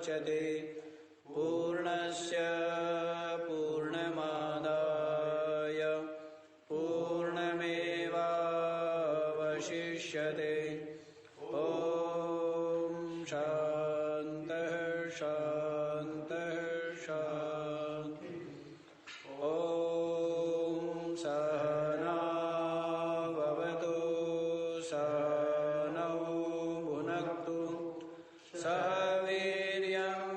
मुच्यते पूर्णस्य पूर्णमादाय पूर्णमेवावशिष्यते। ॐ शान्तः शान्तः शान्तः। ॐ सहना भवतु सहनौ भुनक्तु सह वीर्यं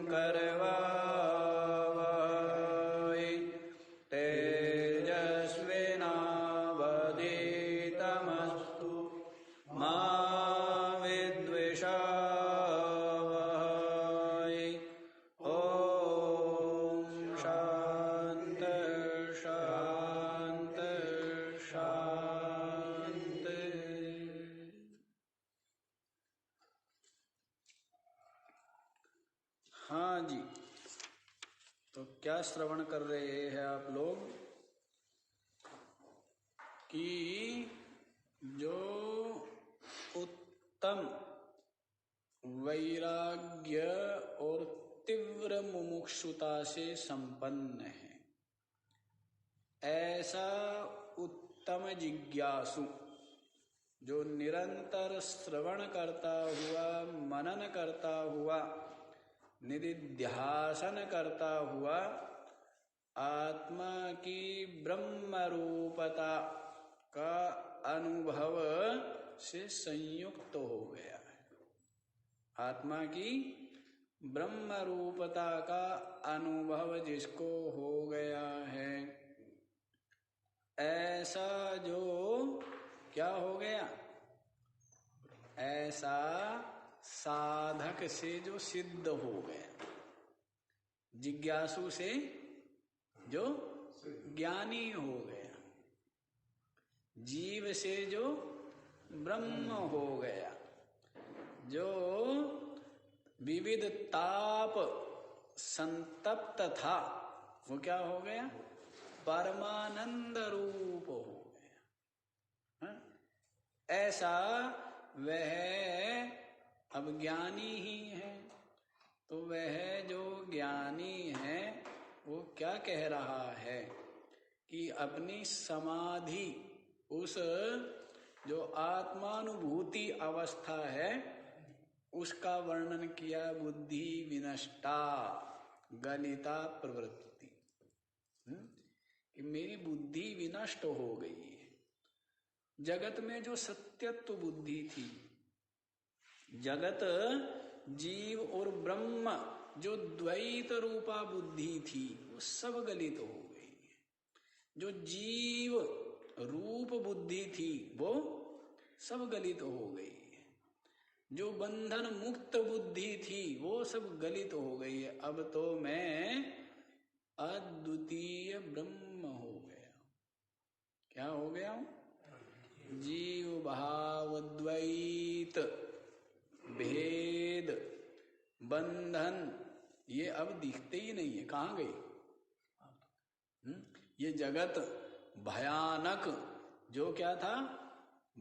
करवावहै तेजस्विनावधीतमस्तु मा विद्विषावहै। ॐ शान्तः शान्तः शान्तः। हाँ जी, तो क्या श्रवण कर रहे हैं आप लोग कि जो उत्तम वैराग्य और तीव्र मुमुक्षुता से संपन्न है, ऐसा उत्तम जिज्ञासु जो निरंतर श्रवण करता हुआ, मनन करता हुआ, निधिध्यासन करता हुआ आत्मा की ब्रह्म रूपता का अनुभव से संयुक्त हो गया है। आत्मा की ब्रह्म रूपता का अनुभव जिसको हो गया है, ऐसा जो क्या हो गया, ऐसा साधक से जो सिद्ध हो गया, जिज्ञासु से जो ज्ञानी हो गया, जीव से जो ब्रह्म हो गया, जो विविध ताप संतप्त था वो क्या हो गया, परमानंद रूप हो गया। ऐसा वह अब ज्ञानी ही है। तो वह जो ज्ञानी है वो क्या कह रहा है कि अपनी समाधि, उस जो आत्मानुभूति अवस्था है उसका वर्णन किया। बुद्धि विनष्टा गलिता प्रवृत्ति, कि मेरी बुद्धि विनष्ट हो गई है। जगत में जो सत्यत्व बुद्धि थी, जगत जीव और ब्रह्म जो द्वैत रूपा बुद्धि थी, वो सब गलित हो गई है। जो जीव रूप बुद्धि थी वो सब गलित हो गई है। जो बंधन मुक्त बुद्धि थी वो सब गलित हो गई है। अब तो मैं अद्वितीय ब्रह्म हो गया। क्या हो गया हूं? जीव भाव द्वैत भेद बंधन ये अब दिखते ही नहीं है। कहाँ गए? ये जगत भयानक, जो क्या था,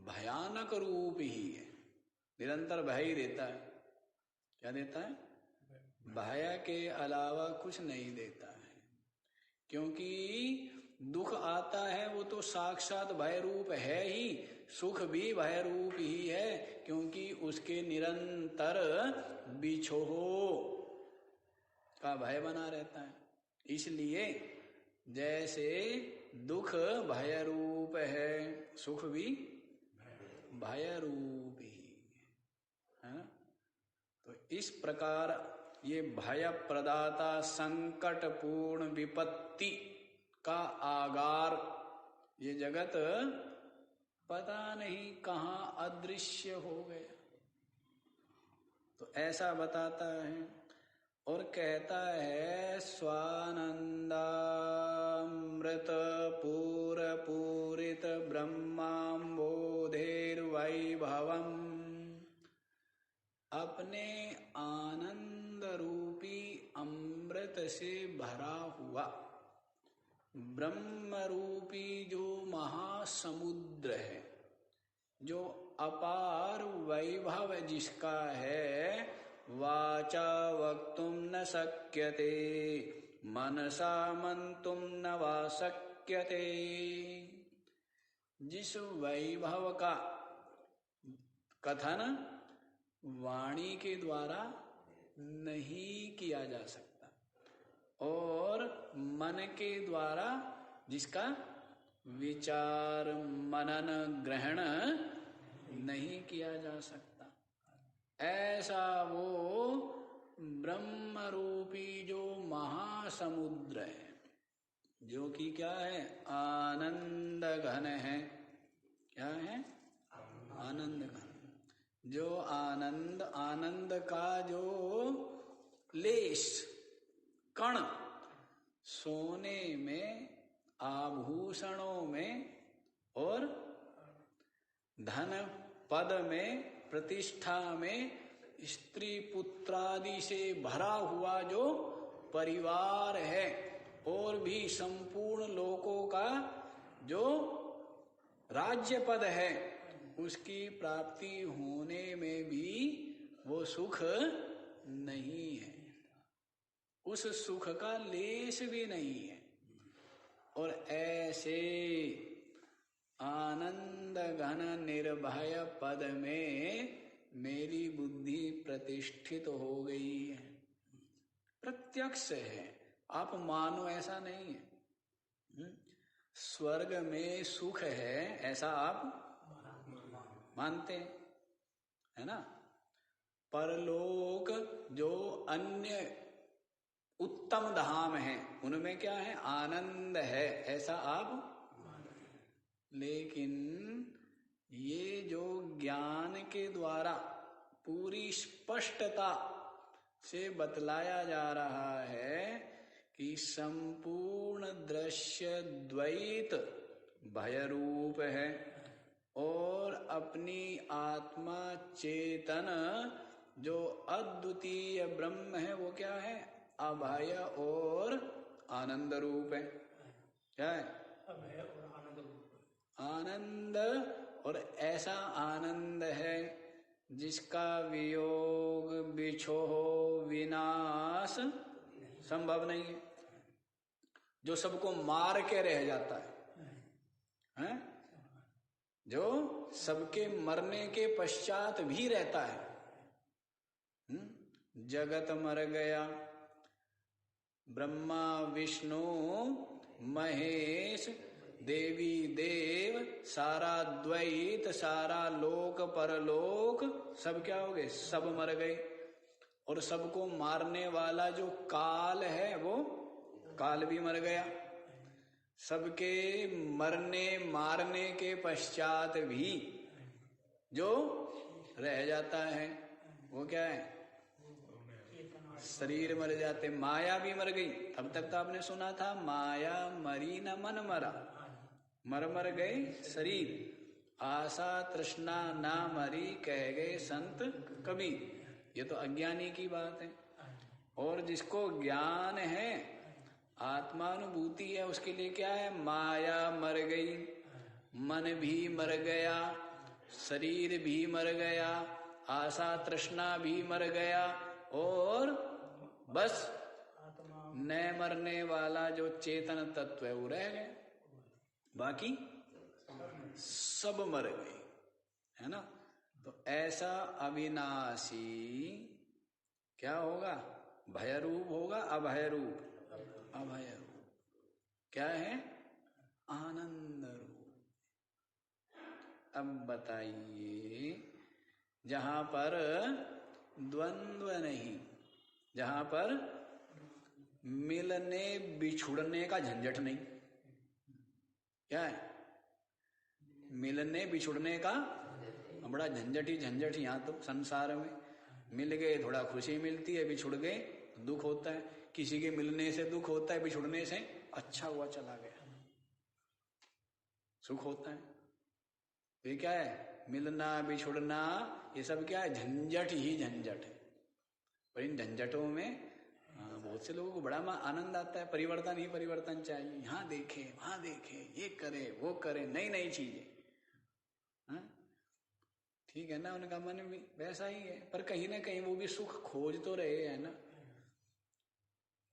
भयानक रूप ही है। निरंतर भय ही देता है। क्या देता है? भय के अलावा कुछ नहीं देता है। क्योंकि दुख आता है वो तो साक्षात भय रूप है ही, सुख भी भय रूप ही है, क्योंकि उसके निरंतर बिछोह का भय बना रहता है। इसलिए जैसे दुख भय रूप है, सुख भी भय रूप ही है। तो इस प्रकार ये भय प्रदाता संकट पूर्ण विपत्ति का आगार ये जगत पता नहीं कहाँ अदृश्य हो गया। तो ऐसा बताता है और कहता है स्वानंदामृत पूर पूरित ब्रह्मांबोधेर्वैभवम्, अपने आनंद रूपी अमृत से भरा हुआ ब्रह्म रूपी जो महासमुद्र है, जो अपार वैभव जिसका है, वाचा वक्तुं न शक्यते मनसा मंतुं न वा शक्यते। जिस वैभव का कथन वाणी के द्वारा नहीं किया जा सकता और मन के द्वारा जिसका विचार मनन ग्रहण नहीं किया जा सकता, ऐसा वो ब्रह्म रूपी जो महासमुद्र है, जो कि क्या है, आनंद घन है। क्या है? आनंद घन। जो आनंद का जो लेश कण सोने में, आभूषणों में और धन पद में, प्रतिष्ठा में, स्त्री पुत्रादि से भरा हुआ जो परिवार है और भी संपूर्ण लोकों का जो राज्य पद है, उसकी प्राप्ति होने में भी वो सुख नहीं है, उस सुख का लेश भी नहीं है। और ऐसे आनंद घन निर्भय पद में मेरी बुद्धि प्रतिष्ठित हो गई है, प्रत्यक्ष है, आप मानो ऐसा नहीं है। स्वर्ग में सुख है ऐसा आप मानते हैं, है ना? परलोक जो अन्य उत्तम धाम है उनमें क्या है, आनंद है, ऐसा आप। लेकिन ये जो ज्ञान के द्वारा पूरी स्पष्टता से बतलाया जा रहा है कि संपूर्ण दृश्य द्वैत भयरूप है और अपनी आत्मा चेतन जो अद्वितीय ब्रह्म है वो क्या है, अभय और आनंद रूप है। क्या है? अभय और आनंद रूप। आनंद, और ऐसा आनंद है जिसका वियोग बिछोह विनाश संभव नहीं है, जो सबको मार के रह जाता है? जो सबके मरने के पश्चात भी रहता है। जगत मर गया, ब्रह्मा विष्णु महेश देवी देव सारा द्वैत, सारा लोक परलोक, सब क्या हो गए, सब मर गए। और सबको मारने वाला जो काल है वो काल भी मर गया। सबके मरने मारने के पश्चात भी जो रह जाता है वो क्या है, शरीर मर जाते। माया भी मर गई। अब तक तो आपने सुना था माया मरी न मन मरा, मर मर गए शरीर। आशा तृष्णा ना मरी कह गए संत कबीर। ये तो अज्ञानी की बात है। और जिसको ज्ञान है, आत्मानुभूति है, उसके लिए क्या है, माया मर गई, मन भी मर गया, शरीर भी मर गया, आशा तृष्णा भी मर गया, और बस न मरने वाला जो चेतन तत्व है वो रह गया, बाकी सब मर गए, है ना। तो ऐसा अविनाशी क्या होगा, भयरूप होगा, अभय रूप। अभय रूप क्या है, आनंद रूप। अब बताइए, जहां पर द्वंद्व नहीं, जहां पर मिलने बिछुड़ने का झंझट नहीं, क्या है, मिलने बिछुड़ने का बड़ा झंझट ही झंझट। यहाँ तो संसार में मिल गए थोड़ा खुशी मिलती है, बिछुड़ गए दुख होता है। किसी के मिलने से दुख होता है, बिछुड़ने से अच्छा हुआ चला गया सुख होता है। तो ये क्या है, मिलना बिछुड़ना, ये सब क्या है, झंझट ही झंझट है। पर इन झंझटों में बहुत से लोगों को बड़ा आनंद आता है। परिवर्तन ही परिवर्तन चाहिए, यहाँ देखे वहां देखे, ये करे वो करे, नई नई चीजें। ठीक है ना, उनका मन भी वैसा ही है, पर कहीं ना कहीं वो भी सुख खोज तो रहे हैं ना।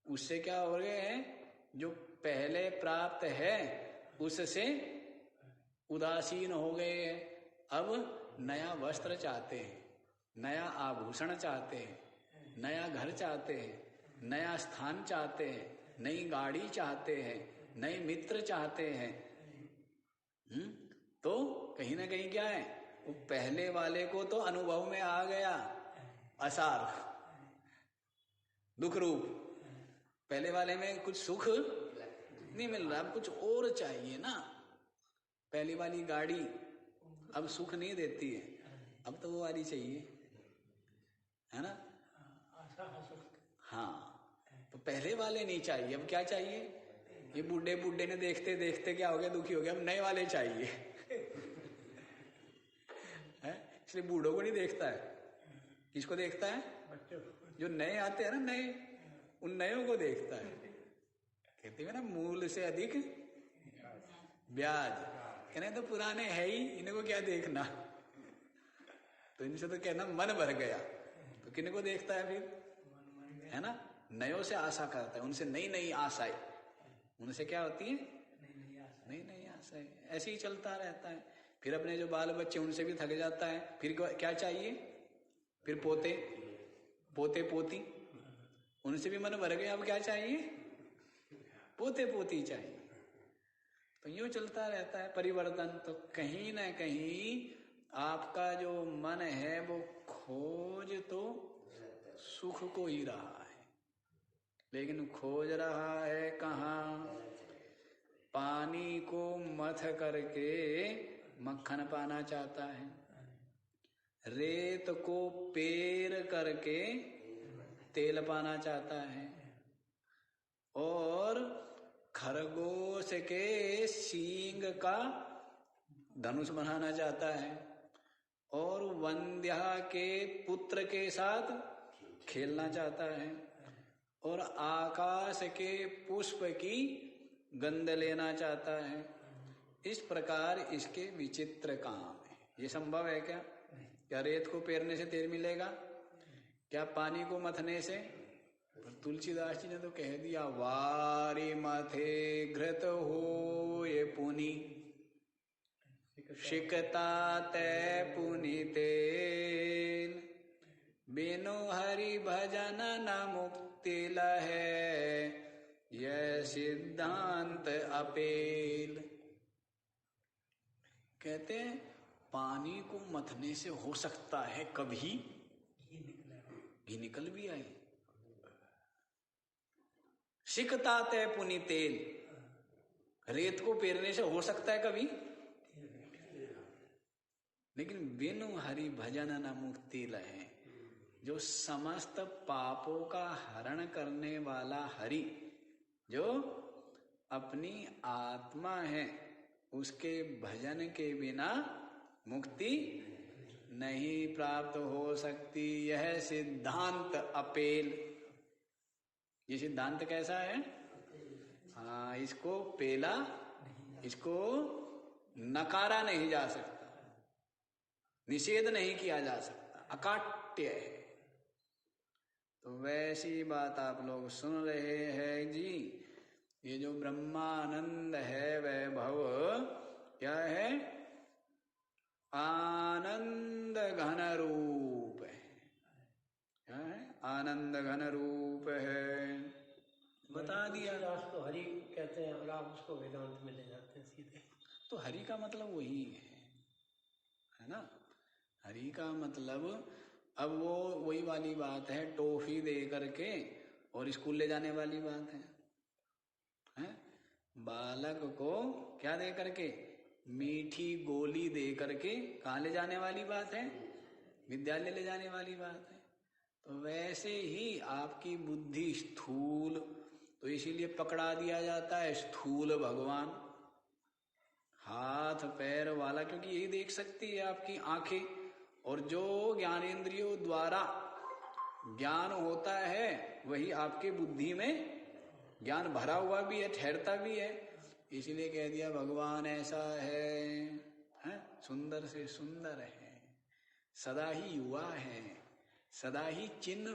उससे क्या हो गए हैं, जो पहले प्राप्त है उससे उदासीन हो गए हैं। अब नया वस्त्र चाहते हैं, नया आभूषण चाहते हैं, नया घर चाहते हैं, नया स्थान चाहते हैं, नई गाड़ी चाहते हैं, नए मित्र चाहते हैं। तो कहीं ना कहीं क्या है, वो पहले वाले को तो अनुभव में आ गया असार दुख रूप, पहले वाले में कुछ सुख नहीं मिल रहा, अब कुछ और चाहिए ना। पहली वाली गाड़ी अब सुख नहीं देती है, अब तो वो वाली चाहिए, है ना। हाँ, तो पहले वाले नहीं चाहिए, अब क्या चाहिए, ये बूढ़े बूढ़े ने देखते देखते क्या हो गया, दुखी हो गया, अब नए वाले चाहिए। है, इसलिए बूढ़ों को नहीं देखता है, किसको देखता है, जो नए आते हैं ना, नए, उन नयों को देखता है। कहते हैं ना, मूल से अधिक ब्याज, कहने तो पुराने है ही, इनको क्या देखना। तो इनसे तो कहना मन भर गया, तो किन को देखता है फिर, है ना। नयों से आशा करता है, उनसे नई नई आशाएं, उनसे क्या होती है, नई नई आशाएं। ऐसे ही चलता रहता है। फिर अपने जो बाल बच्चे, उनसे भी थक जाता है, फिर क्या चाहिए, फिर पोते पोते पोती, उनसे भी मन भर गया, अब क्या चाहिए, पोते पोती चाहिए। तो यूं चलता रहता है परिवर्तन। तो कहीं ना कहीं आपका जो मन है वो खोज तो सुख को ही रहा है, लेकिन खोज रहा है कहाँ, पानी को मथ करके मक्खन पाना चाहता है, रेत को पेर करके तेल पाना चाहता है, और खरगोश के सींग का धनुष बनाना चाहता है, और वंध्या के पुत्र के साथ खेलना चाहता है, और आकाश के पुष्प की गंध लेना चाहता है। इस प्रकार इसके विचित्र काम है। ये संभव है क्या? क्या रेत को पेरने से तेल मिलेगा? क्या पानी को मथने से? पर तुलसीदास जी ने तो कह दिया, वारी मथे घृत हो ये पुनि, शिकता तय पुनि तेल, बिनु हरि भजन न मुक्ति लहे, यह सिद्धांत अपेल। कहते हैं पानी को मथने से हो सकता है कभी घी निकल भी आए। सिकता तय पुनि तेल, रेत को पेरने से हो सकता है कभी, लेकिन बिनु हरि भजन न मुक्ति लहे। जो समस्त पापों का हरण करने वाला हरि, जो अपनी आत्मा है, उसके भजन के बिना मुक्ति नहीं प्राप्त हो सकती। यह सिद्धांत अपेल। ये सिद्धांत कैसा है? हाँ, इसको पेला, इसको नकारा नहीं जा सकता, निषेध नहीं किया जा सकता, अकाट्य है। तो वैसी बात आप लोग सुन रहे हैं जी। ये जो ब्रह्मानंद है वैभव क्या है? आनंद घन रूप है। क्या है? आनंद घन रूप है। बता दिया। तो हरि कहते हैं और आप उसको वेदांत में ले जाते हैं सीधे। तो हरि का मतलब वही है ना। हरि का मतलब अब वो वही वाली बात है, टॉफी दे करके और स्कूल ले जाने वाली बात है? बालक को क्या दे करके? मीठी गोली दे करके कहाँ ले जाने वाली बात है? विद्यालय ले जाने वाली बात है। तो वैसे ही आपकी बुद्धि स्थूल, तो इसीलिए पकड़ा दिया जाता है स्थूल भगवान, हाथ पैर वाला, क्योंकि यही देख सकती है आपकी आंखें। और जो ज्ञानेंद्रियों द्वारा ज्ञान होता है वही आपके बुद्धि में ज्ञान भरा हुआ भी है, ठहरता भी है। इसीलिए कह दिया भगवान ऐसा है, सुंदर से सुंदर है, सदा ही युवा है, सदा ही चिन्ह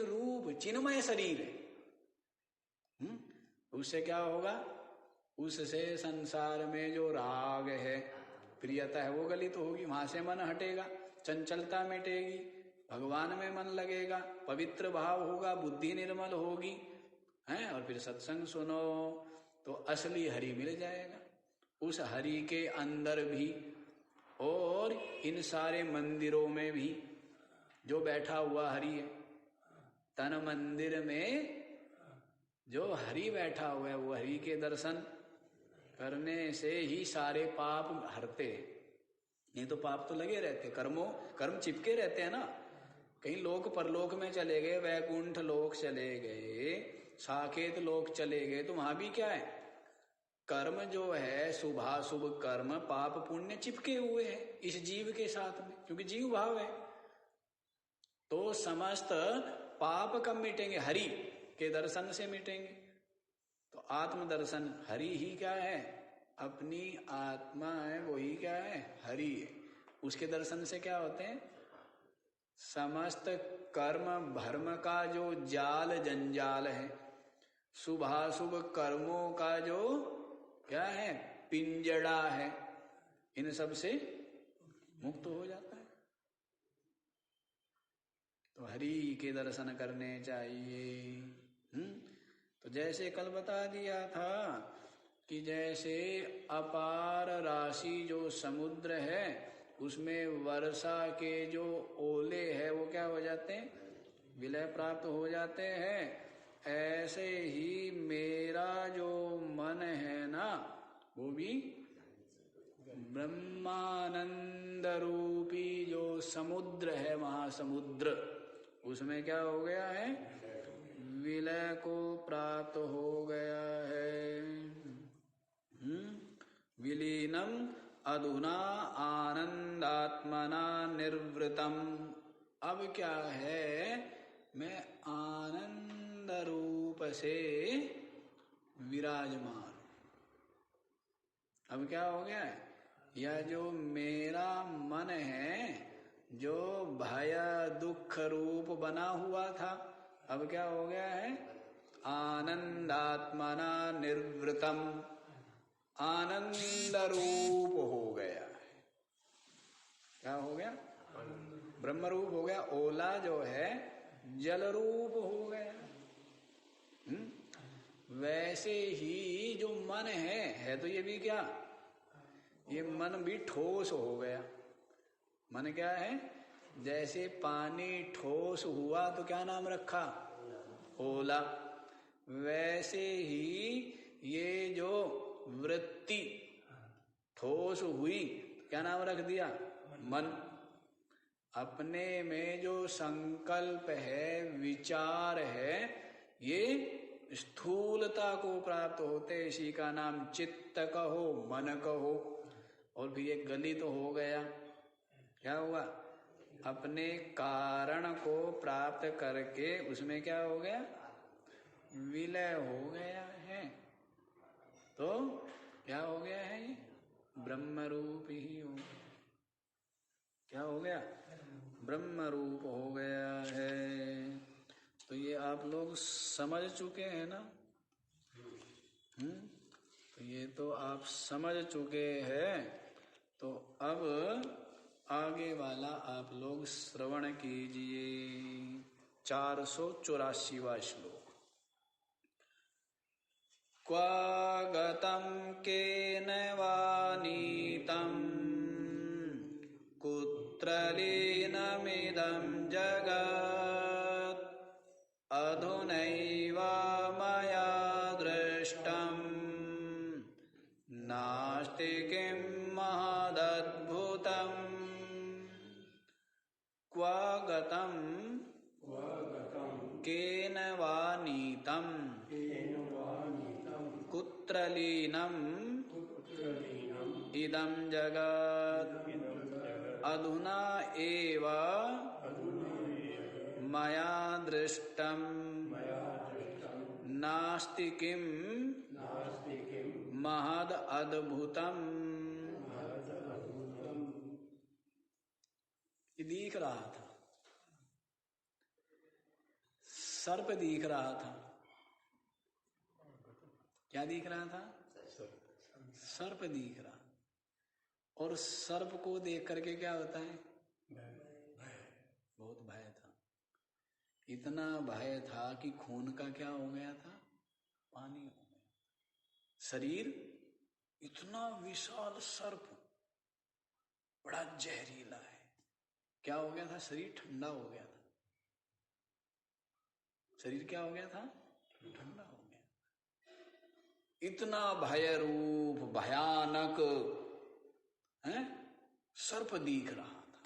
रूप चिन्मय शरीर है। उससे क्या होगा? उससे संसार में जो राग है, प्रियता है, वो गलित होगी, वहां से मन हटेगा, चंचलता मिटेगी, भगवान में मन लगेगा, पवित्र भाव होगा, बुद्धि निर्मल होगी, हैं? और फिर सत्संग सुनो तो असली हरि मिल जाएगा। उस हरि के अंदर भी और इन सारे मंदिरों में भी जो बैठा हुआ हरि है, तन मंदिर में जो हरि बैठा हुआ है, वो हरि के दर्शन करने से ही सारे पाप हरते हैं। नहीं तो पाप तो लगे रहते, कर्म चिपके रहते हैं ना। कहीं लोक परलोक में चले गए, वैकुंठ लोक चले गए, साकेत लोक चले गए, तो वहां भी क्या है? कर्म जो है, शुभाशुभ कर्म, पाप पुण्य चिपके हुए हैं इस जीव के साथ में, क्योंकि जीव भाव है। तो समस्त पाप कब मिटेंगे? हरि के दर्शन से मिटेंगे। तो आत्मदर्शन हरि ही क्या है? अपनी आत्मा है, वही क्या है? हरि है। उसके दर्शन से क्या होते हैं? समस्त कर्म भर्म का जो जाल जंजाल है, शुभाशुभ कर्मों का जो क्या है? पिंजड़ा है, इन सब से मुक्त हो जाता है। तो हरि के दर्शन करने चाहिए। तो जैसे कल बता दिया था कि जैसे अपार राशि जो समुद्र है, उसमें वर्षा के जो ओले है वो क्या हो जाते हैं? विलय प्राप्त हो जाते हैं। ऐसे ही मेरा जो मन है ना, वो भी ब्रह्मानंद रूपी जो समुद्र है, महासमुद्र, उसमें क्या हो गया है? विलय को प्राप्त हो गया है। विलीनम अधुना आनंदात्मना निर्वृतम। अब क्या है? मैं आनंद रूप से विराजमान। अब क्या हो गया है? यह जो मेरा मन है, जो भय दुख रूप बना हुआ था, अब क्या हो गया है? आनंदात्मना निर्वृतम, आनंद रूप हो गया है। क्या हो गया? ब्रह्म रूप हो गया। ओला जो है जल रूप हो गया। वैसे ही जो मन है तो ये भी क्या? ये मन भी ठोस हो गया। मन क्या है? जैसे पानी ठोस हुआ तो क्या नाम रखा? ओला। वैसे ही ये जो वृत्ति ठोस हुई, क्या नाम रख दिया? मन। अपने में जो संकल्प है, विचार है, ये स्थूलता को प्राप्त होते, इसी का नाम चित्त कहो, मन कहो। और भी एक गलित तो हो गया। क्या हुआ? अपने कारण को प्राप्त करके उसमें क्या हो गया? विलय हो गया है। तो क्या हो गया है? ये ब्रह्म रूप ही हो गया। क्या हो गया? ब्रह्म रूप हो गया है। तो ये आप लोग समझ चुके हैं ना? तो ये तो आप समझ चुके हैं। तो अब आगे वाला आप लोग श्रवण कीजिए। 484वां श्लोक। क्वा गतं केन वा नीतं कुत्र लीनमिदं जगत् अधुनैव मया दृष्टं नास्ति किं महदद्भुतम्। क्वा गतं केन वा नीतं कुत्र लीनम् इदं जगत् अधुना एव मया दृष्टं नास्ति किं महद अद्भुतम्। ये दिख रहा था, सर्प दिख रहा था। क्या दिख रहा था? सर्प दिख रहा। और सर्प को देख करके क्या होता है? बहुत भय था। इतना भय था कि खून का क्या हो गया था? पानी हो गया। शरीर इतना विशाल सर्प, बड़ा जहरीला है, क्या हो गया था? शरीर ठंडा हो गया था। शरीर क्या हो गया था? ठंडा हो गया। इतना भय रूप भयानक है सर्प दिख रहा था।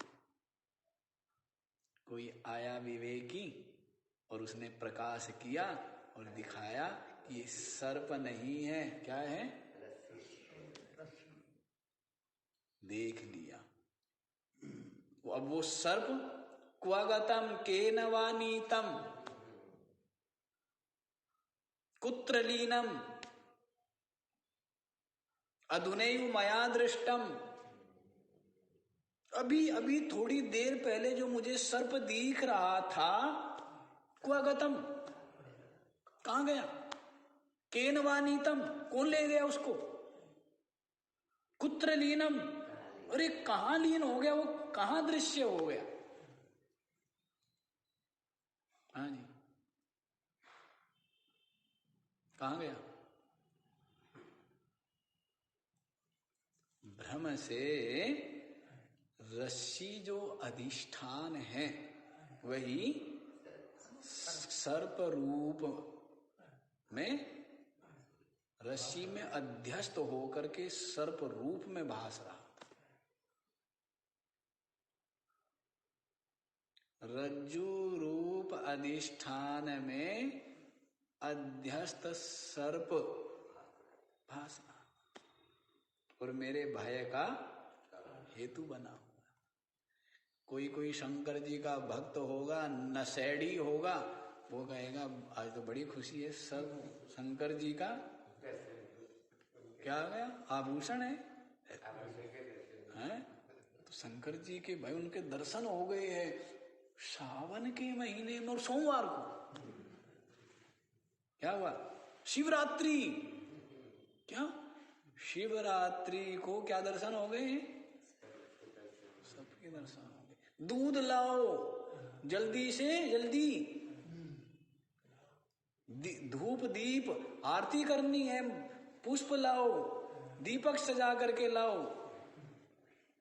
कोई आया विवेकी और उसने प्रकाश किया और दिखाया कि ये सर्प नहीं है, क्या है? देख लिया। अब वो सर्प क्वगतम केन वा नीतम कुत्र लीनम अधुनैव मया दृष्टम। अभी अभी थोड़ी देर पहले जो मुझे सर्प दिख रहा था, क्वगतम, कहां गया? केन वा नीतम, कौन ले गया उसको? कुत्र लीनम, अरे कहां लीन हो गया वो? कहां दृश्य हो गया? हाँ जी, कहां गया? भ्रम से रस्सी जो अधिष्ठान है वही सर्प रूप में, रस्सी में अध्यस्त होकर के सर्प रूप में भास रहा था। रज्जु रूप अधिष्ठान में अध्यस्त सर्प भास रहा और मेरे भय का हेतु बना हुआ। कोई कोई शंकर जी का भक्त होगा, नशेड़ी होगा, वो कहेगा आज तो बड़ी खुशी है, सब शंकर जी का क्या आ गया? आभूषण है, हैं? तो शंकर जी के भाई उनके दर्शन हो गए हैं सावन के महीने में और सोमवार को। क्या हुआ? शिवरात्रि। क्या शिवरात्रि को क्या दर्शन हो गए? सबके दर्शन हो गए। दूध लाओ जल्दी से जल्दी, धूप दीप आरती करनी है, पुष्प लाओ, दीपक सजा करके लाओ,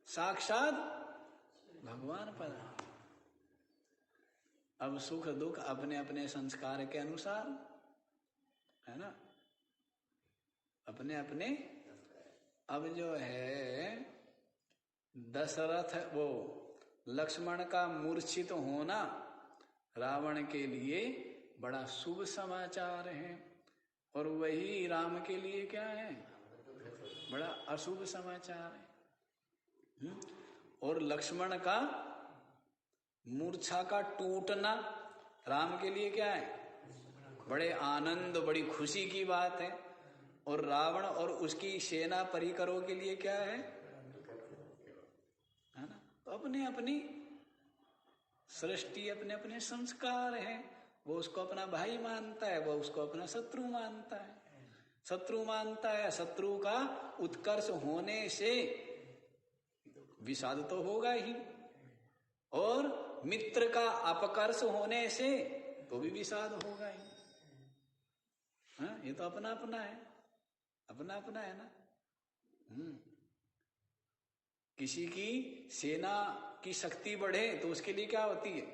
साक्षात भगवान पर। अब सुख दुख अपने अपने संस्कार के अनुसार है ना, अपने अपने। अब जो है दशरथ, वो लक्ष्मण का मूर्छित होना रावण के लिए बड़ा शुभ समाचार है, और वही राम के लिए क्या है? बड़ा अशुभ समाचार है। और लक्ष्मण का मूर्छा का टूटना राम के लिए क्या है? बड़े आनंद, बड़ी खुशी की बात है। और रावण और उसकी सेना परिकरों के लिए क्या है ना? तो अपने अपनी सृष्टि, अपने अपने संस्कार हैं। वो उसको अपना भाई मानता है, वो उसको अपना शत्रु मानता है। शत्रु मानता है, शत्रु का उत्कर्ष होने से विषाद तो होगा ही, और मित्र का अपकर्ष होने से तो भी विषाद होगा ही। हाँ, ये तो अपना अपना है, अपना अपना है ना। किसी की सेना की शक्ति बढ़े तो उसके लिए क्या होती है?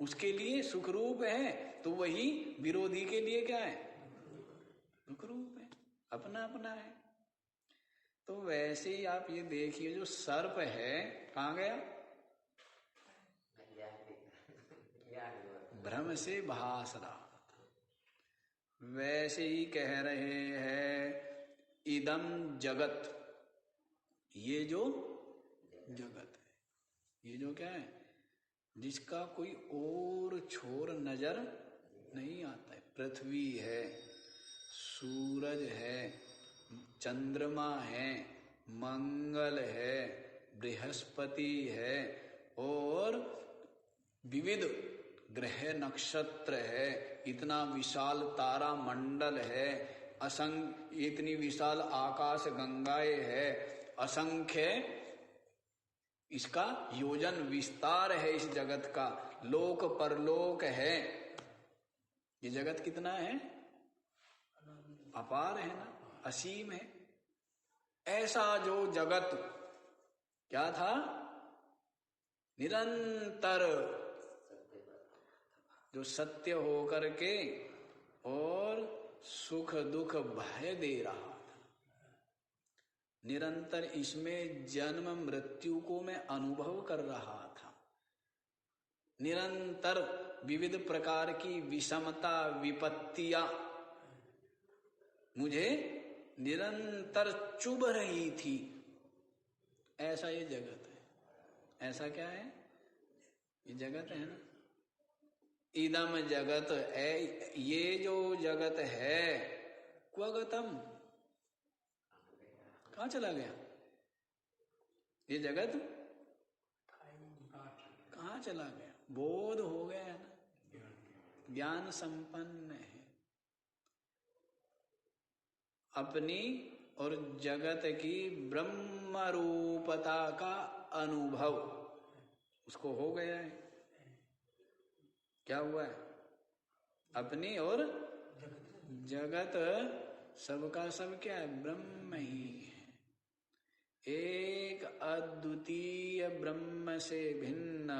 उसके लिए सुखरूप है, तो वही विरोधी के लिए क्या है? दुखरूप है। अपना अपना है। तो वैसे ही आप ये देखिए, जो सर्प है कहां गया? भ्रम से भास रहा था। वैसे ही कह रहे हैं इदम जगत, ये जो जगत है, ये जो क्या है? जिसका कोई और छोर नजर नहीं आता है। पृथ्वी है, सूरज है, चंद्रमा है, मंगल है, बृहस्पति है, और विविध ग्रह नक्षत्र है, इतना विशाल तारा मंडल है, असंख्य इतनी विशाल आकाश गंगाएं है, असंख्य इसका योजन विस्तार है इस जगत का, लोक परलोक है। ये जगत कितना है? अपार है ना, असीम है। ऐसा जो जगत क्या था? निरंतर जो सत्य होकर के और सुख दुख भय दे रहा था, निरंतर इसमें जन्म मृत्यु को मैं अनुभव कर रहा था, निरंतर विविध प्रकार की विषमता विपत्तियां मुझे निरंतर चुभ रही थी। ऐसा ये जगत है। ऐसा क्या है? ये जगत है ना, इदम जगत है। ये जो जगत है, क्वगतम, कहां चला गया? ये जगत कहां चला गया? बोध हो गया है ना, ज्ञान संपन्न है। अपनी और जगत की ब्रह्म रूपता का अनुभव उसको हो गया है। क्या हुआ है? अपनी और जगत सबका सब क्या है? ब्रह्म ही है। एक अद्वितीय ब्रह्म से भिन्न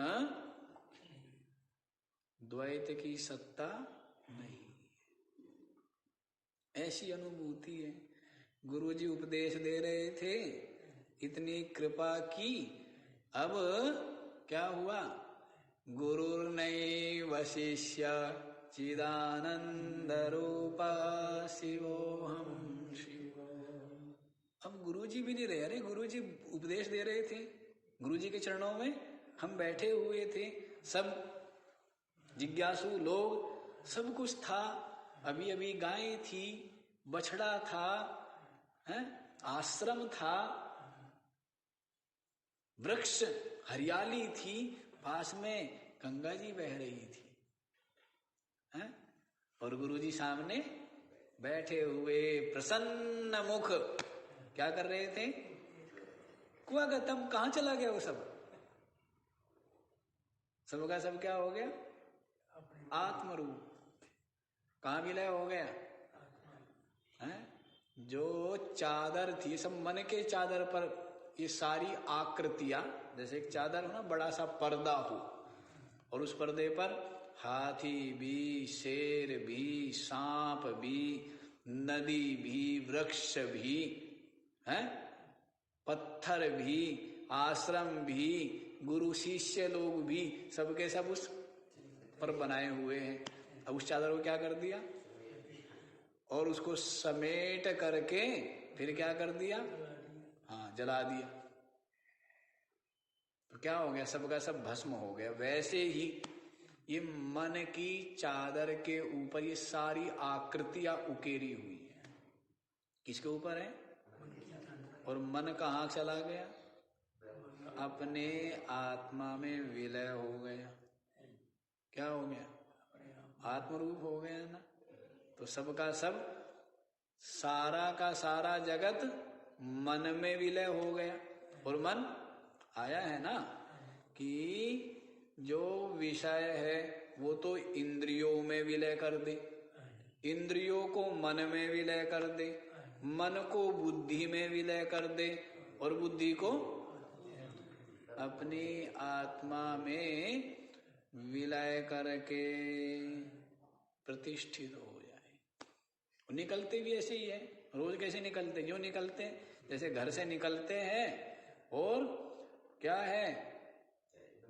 द्वैत की सत्ता नहीं। ऐसी अनुभूति है। गुरुजी उपदेश दे रहे थे, इतनी कृपा की, अब क्या हुआ? गुरुर्नैव शिष्य चिदानंद रूपा शिवोहम शिवो। अब गुरुजी भी नहीं रहे। अरे गुरुजी उपदेश दे रहे थे, गुरुजी के चरणों में हम बैठे हुए थे, सब जिज्ञासु लोग, सब कुछ था। अभी अभी गाय थी, बछड़ा था, हैं? आश्रम था, वृक्ष हरियाली थी, पास में गंगा जी बह रही थी, हैं? और गुरुजी सामने बैठे हुए प्रसन्न मुख क्या कर रहे थे? क्वगतम, कहां चला गया वो सब? सबका सब क्या हो गया? आत्मरूप। कहां विलय हो गया? हैं? जो चादर थी, सब मन के चादर पर ये सारी आकृतियां, जैसे एक चादर हो ना, बड़ा सा पर्दा हो, और उस पर्दे पर हाथी भी, शेर भी, सांप भी, नदी भी, वृक्ष भी, हैं? पत्थर भी, आश्रम भी, गुरु शिष्य लोग भी, सबके सब उस पर बनाए हुए हैं। अब उस चादर को क्या कर दिया? और उसको समेट करके फिर क्या कर दिया? हाँ, जला दिया। तो क्या हो गया? सबका सब भस्म हो गया। वैसे ही ये मन की चादर के ऊपर ये सारी आकृतियां उकेरी हुई है। किसके ऊपर है? और मन कहाँ चला गया? अपने आत्मा में विलय हो गया। क्या हो गया? आत्मरूप हो गया ना। तो सबका सब, सारा का सारा जगत मन में विलय हो गया। और मन आया है ना कि जो विषय है वो तो इंद्रियों में विलय कर दे, इंद्रियों को मन में विलय कर दे, मन को बुद्धि में विलय कर दे, और बुद्धि को अपनी आत्मा में विलय करके प्रतिष्ठित हो जाए। निकलते भी ऐसे ही है। रोज कैसे निकलते? क्यों निकलते? जैसे घर से निकलते हैं और क्या है,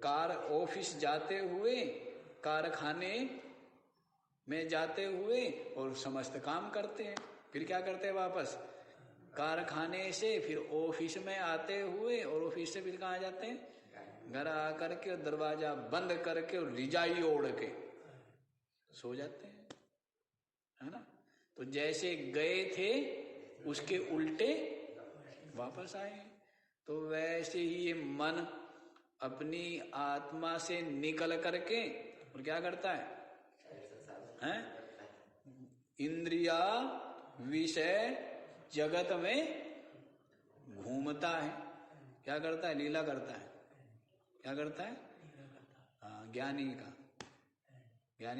कार ऑफिस जाते हुए, कारखाने में जाते हुए और समस्त काम करते हैं। फिर क्या करते हैं? वापस कारखाने से फिर ऑफिस में आते हुए, और ऑफिस से फिर कहाँ जाते हैं? घर आकर के दरवाजा बंद करके और रिजाई ओढ़ के सो जाते हैं, है ना। तो जैसे गए थे उसके उल्टे वापस आए। तो वैसे ही ये मन अपनी आत्मा से निकल करके और क्या करता है? हैं? इंद्रिया विषय जगत में घूमता है। क्या करता है? लीला करता है। क्या करता है? हाँ, ज्ञानी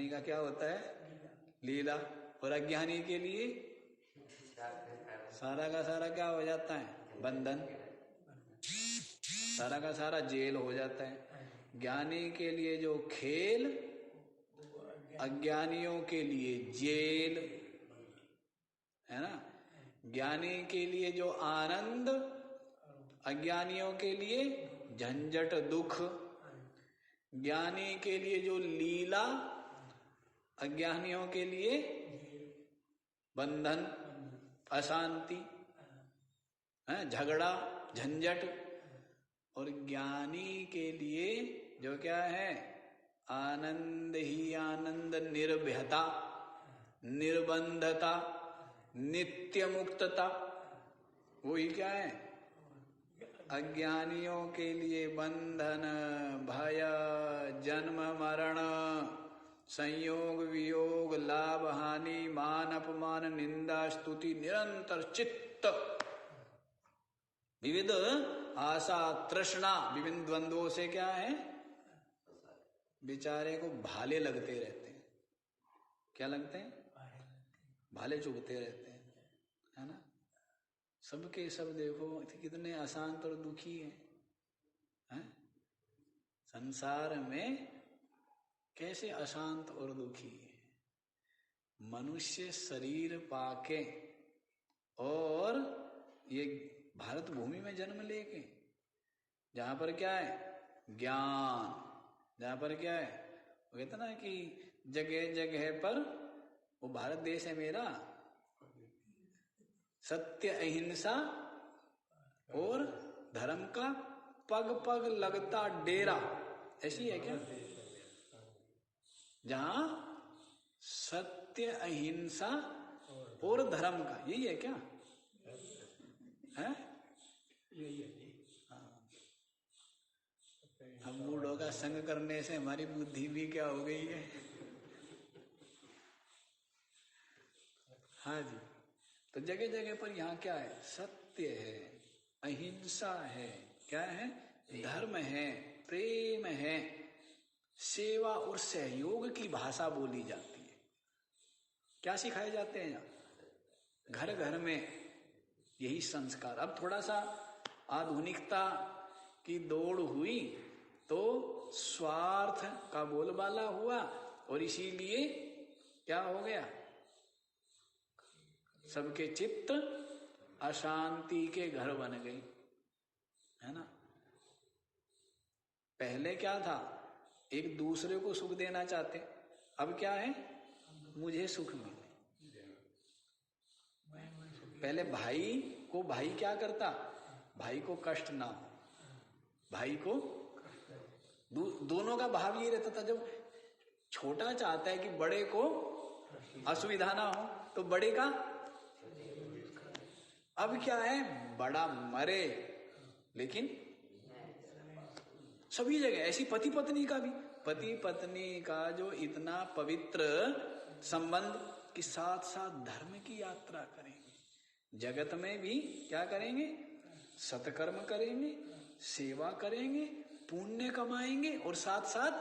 का क्या होता है? लीला। और अज्ञानी के लिए सारा का सारा क्या हो जाता है? बंधन। सारा का सारा जेल हो जाता है। ज्ञानी के लिए जो खेल, अज्ञानियों के लिए जेल है ना। ज्ञानी के लिए जो आनंद, अज्ञानियों के लिए झंझट दुख। ज्ञानी के लिए जो लीला, अज्ञानियों के लिए बंधन अशांति, झगड़ा झंझट। और ज्ञानी के लिए जो क्या है? आनंद ही आनंद, निर्भयता, निर्बंधता, नित्य मुक्तता। वही क्या है? अज्ञानियों के लिए बंधन, भय, जन्म मरण, संयोग वियोग, लाभ हानि, मान अपमान, निंदा स्तुति, निरंतर चित्त, विविध आशा तृष्णा, विभिन्न द्वंद्वों से क्या है? बेचारे को भाले लगते रहते हैं। क्या लगते हैं? भाले चुभते रहते हैं, है ना। सबके सब देखो कितने अशांत और दुखी हैं। संसार में कैसे अशांत और दुखी है। मनुष्य शरीर पाके और ये भारत भूमि में जन्म लेके, जहां पर क्या है? ज्ञान। जहां पर क्या है? वो कहते ना कि जगह जगह पर, वो भारत देश है मेरा, सत्य अहिंसा और धर्म का पग पग लगता डेरा। ऐसी है क्या? जहां सत्य अहिंसा और धर्म का, यही है क्या? है? यही है। हम बूढ़ों का संग करने से हमारी बुद्धि भी क्या हो गई है? हाँ जी। तो जगह जगह पर यहाँ क्या है? सत्य है, अहिंसा है, क्या है? धर्म है, प्रेम है, सेवा और सहयोग की भाषा बोली जाती है। क्या सिखाए जाते हैं यहाँ? घर घर में यही संस्कार। अब थोड़ा सा आधुनिकता की दौड़ हुई तो स्वार्थ का बोलबाला हुआ और इसीलिए क्या हो गया? सबके चित्त अशांति के घर बन गई, है ना। पहले क्या था? एक दूसरे को सुख देना चाहते, अब क्या है? मुझे सुख मिले। पहले भाई को भाई क्या करता? भाई को कष्ट ना हो, भाई को दोनों का भाव ये रहता था। जब छोटा चाहता है कि बड़े को असुविधा ना हो तो बड़े का, अब क्या है? बड़ा मरे लेकिन सभी जगह ऐसी। पति पत्नी का भी, पति पत्नी का जो इतना पवित्र संबंध कि साथ साथ धर्म की यात्रा करेंगे, जगत में भी क्या करेंगे? सत्कर्म करेंगे, सेवा करेंगे, पुण्य कमाएंगे और साथ साथ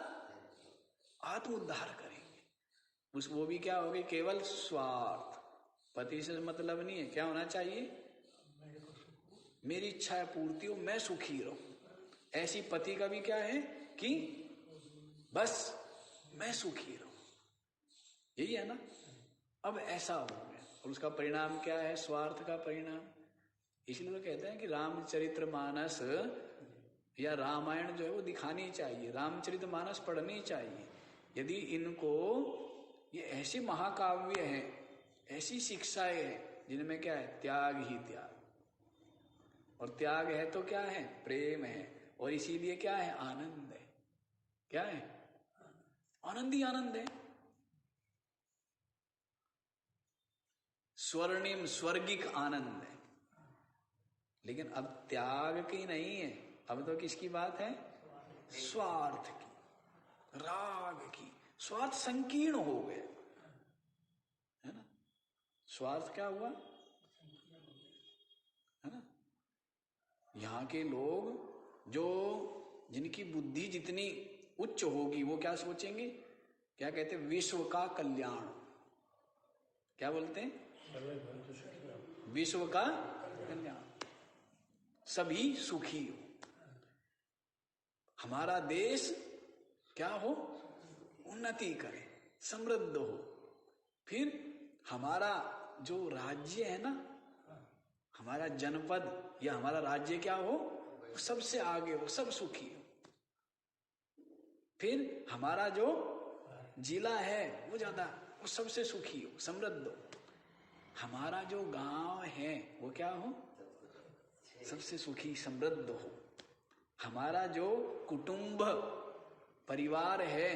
आत्म उद्धार करेंगे। वो भी क्या हो गई? केवल स्वार्थ। पति से मतलब नहीं है। क्या होना चाहिए? मेरी इच्छा पूर्ति हो, मैं सुखी रहूं। ऐसी पति का भी क्या है कि बस मैं सुखी रहूं, यही है ना। अब ऐसा हो गया और उसका परिणाम क्या है? स्वार्थ का परिणाम। इसलिए वो कहते हैं कि रामचरितमानस या रामायण जो है वो दिखानी चाहिए, रामचरितमानस पढ़नी चाहिए। यदि इनको, ये ऐसे महाकाव्य हैं, ऐसी शिक्षाएं हैं जिनमें क्या है? त्याग ही त्याग। और त्याग है तो क्या है? प्रेम है। और इसीलिए क्या है? आनंद है। क्या है? आनंद ही आनंद है। स्वर्णिम स्वर्गिक आनंद है। लेकिन अब त्याग की नहीं है, अब तो किसकी बात है? स्वार्थ की, राग की। स्वार्थ संकीर्ण हो गया, है ना। स्वार्थ क्या हुआ, है ना। यहाँ के लोग जो, जिनकी बुद्धि जितनी उच्च होगी वो क्या सोचेंगे, क्या कहते हैं, विश्व का कल्याण। क्या बोलते हैं, विश्व का कल्याण, सभी सुखी हो, हमारा देश क्या हो, उन्नति करे, समृद्ध हो। फिर हमारा जो राज्य है ना, हमारा जनपद या हमारा राज्य क्या हो, सबसे आगे हो, सब सुखी हो। फिर हमारा जो जिला है वो ज्यादा, वो सबसे सुखी हो, समृद्ध हो। हमारा जो गांव है वो क्या हो, सबसे सुखी समृद्ध हो। हमारा जो कुटुंब परिवार है,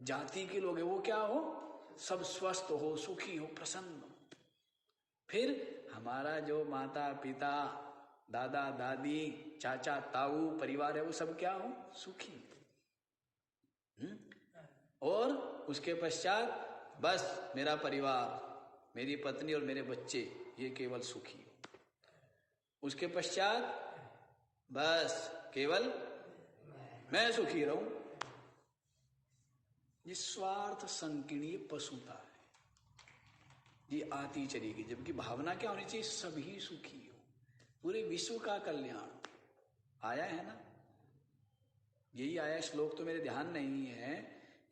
जाति के लोग है, वो क्या हो, सब स्वस्थ हो, सुखी हो, प्रसन्न हो। फिर हमारा जो माता पिता, दादा दादी, चाचा ताऊ परिवार है, वो सब क्या हो, सुखी। और उसके पश्चात बस मेरा परिवार, मेरी पत्नी और मेरे बच्चे, ये केवल सुखी हो। उसके पश्चात बस केवल मैं सुखी रहूं। ये स्वार्थ संकीर्णी पशुता है, ये आती चलेगी। जबकि भावना क्या होनी चाहिए, सभी सुखी हो, पूरे विश्व का कल्याण। आया है ना, यही आया। श्लोक तो मेरे ध्यान नहीं है,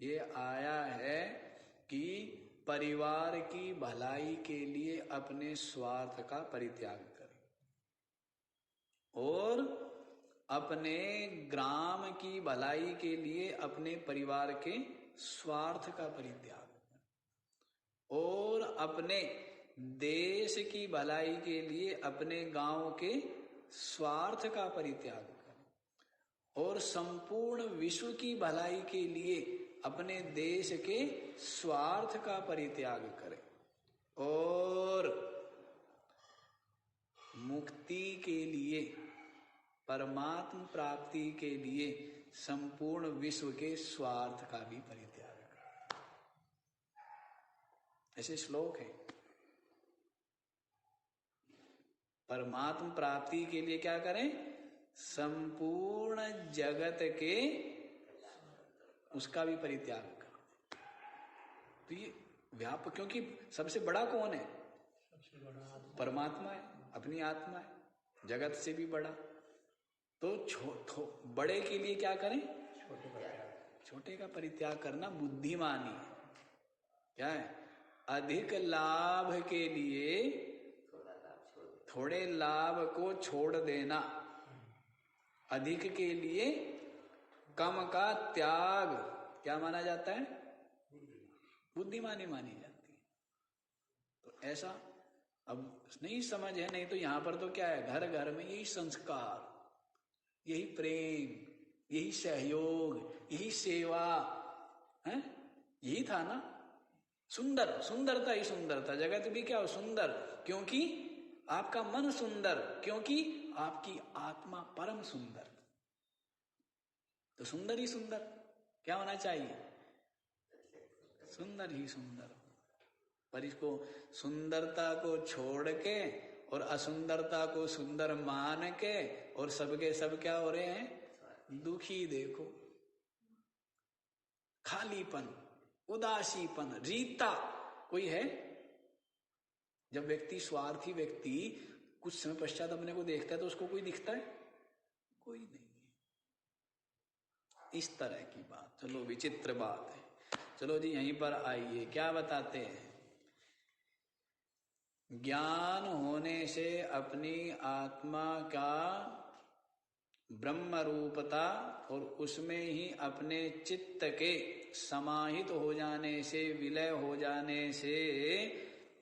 ये आया है कि परिवार की भलाई के लिए अपने स्वार्थ का परित्याग करें और अपने ग्राम की भलाई के लिए अपने परिवार के स्वार्थ का परित्याग करें और अपने देश की भलाई के लिए अपने गांव के स्वार्थ का परित्याग करें और संपूर्ण विश्व की भलाई के लिए अपने देश के स्वार्थ का परित्याग करें और मुक्ति के लिए, परमात्म प्राप्ति के लिए संपूर्ण विश्व के स्वार्थ का भी परित्याग करें। ऐसे श्लोक है। परमात्म प्राप्ति के लिए क्या करें, संपूर्ण जगत के उसका भी परित्याग कर। तो ये व्यापक, क्योंकि सबसे बड़ा कौन है, परमात्मा है, अपनी आत्मा है, जगत से भी बड़ा। तो बड़े के लिए क्या करें, छोटे का परित्याग करना बुद्धिमानी है। क्या है, अधिक लाभ के लिए थोड़े लाभ को छोड़ देना, अधिक के लिए कम का त्याग क्या माना जाता है, बुद्धिमानी मानी जाती है। तो ऐसा अब नहीं समझ है, नहीं तो यहां पर तो क्या है, घर घर में यही संस्कार, यही प्रेम, यही सहयोग, यही सेवा है, यही था ना। सुंदर, सुंदरता ही सुंदरता, जगत भी क्या हो, सुंदर, क्योंकि आपका मन सुंदर, क्योंकि आपकी आत्मा परम सुंदर। तो सुंदर ही सुंदर क्या होना चाहिए, सुंदर ही सुंदर। पर इसको सुंदरता को छोड़ के और असुंदरता को सुंदर मान के और सबके सब क्या हो रहे हैं, दुखी। देखो, खालीपन, उदासीपन, रीता कोई है। जब व्यक्ति, स्वार्थी व्यक्ति कुछ समय पश्चात अपने को देखता है तो उसको कोई दिखता है, कोई नहीं है। इस तरह की बात, चलो विचित्र बात है। चलो जी यहीं पर आइए, क्या बताते हैं, ज्ञान होने से अपनी आत्मा का ब्रह्म रूपता और उसमें ही अपने चित्त के समाहित हो जाने से, विलय हो जाने से,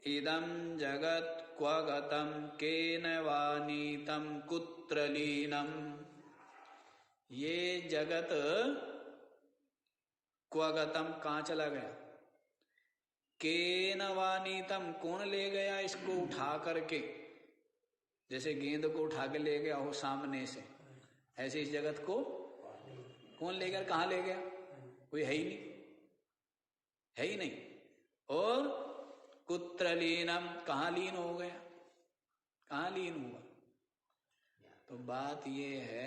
इदं जगत क्व गतं केन वा नीतं कुत्र लीनम्, ये जगत क्व गतं कहाँ चला गया, केन वा नीतं कौन ले गया इसको उठा करके, जैसे गेंद को उठा के ले गया हो सामने से, ऐसे इस जगत को फोन लेकर कहाँ ले गया? कोई है ही नहीं, है ही नहीं। और कुत्र लीनम, कहाँ लीन हो गया, कहाँ लीन हुआ? तो बात ये है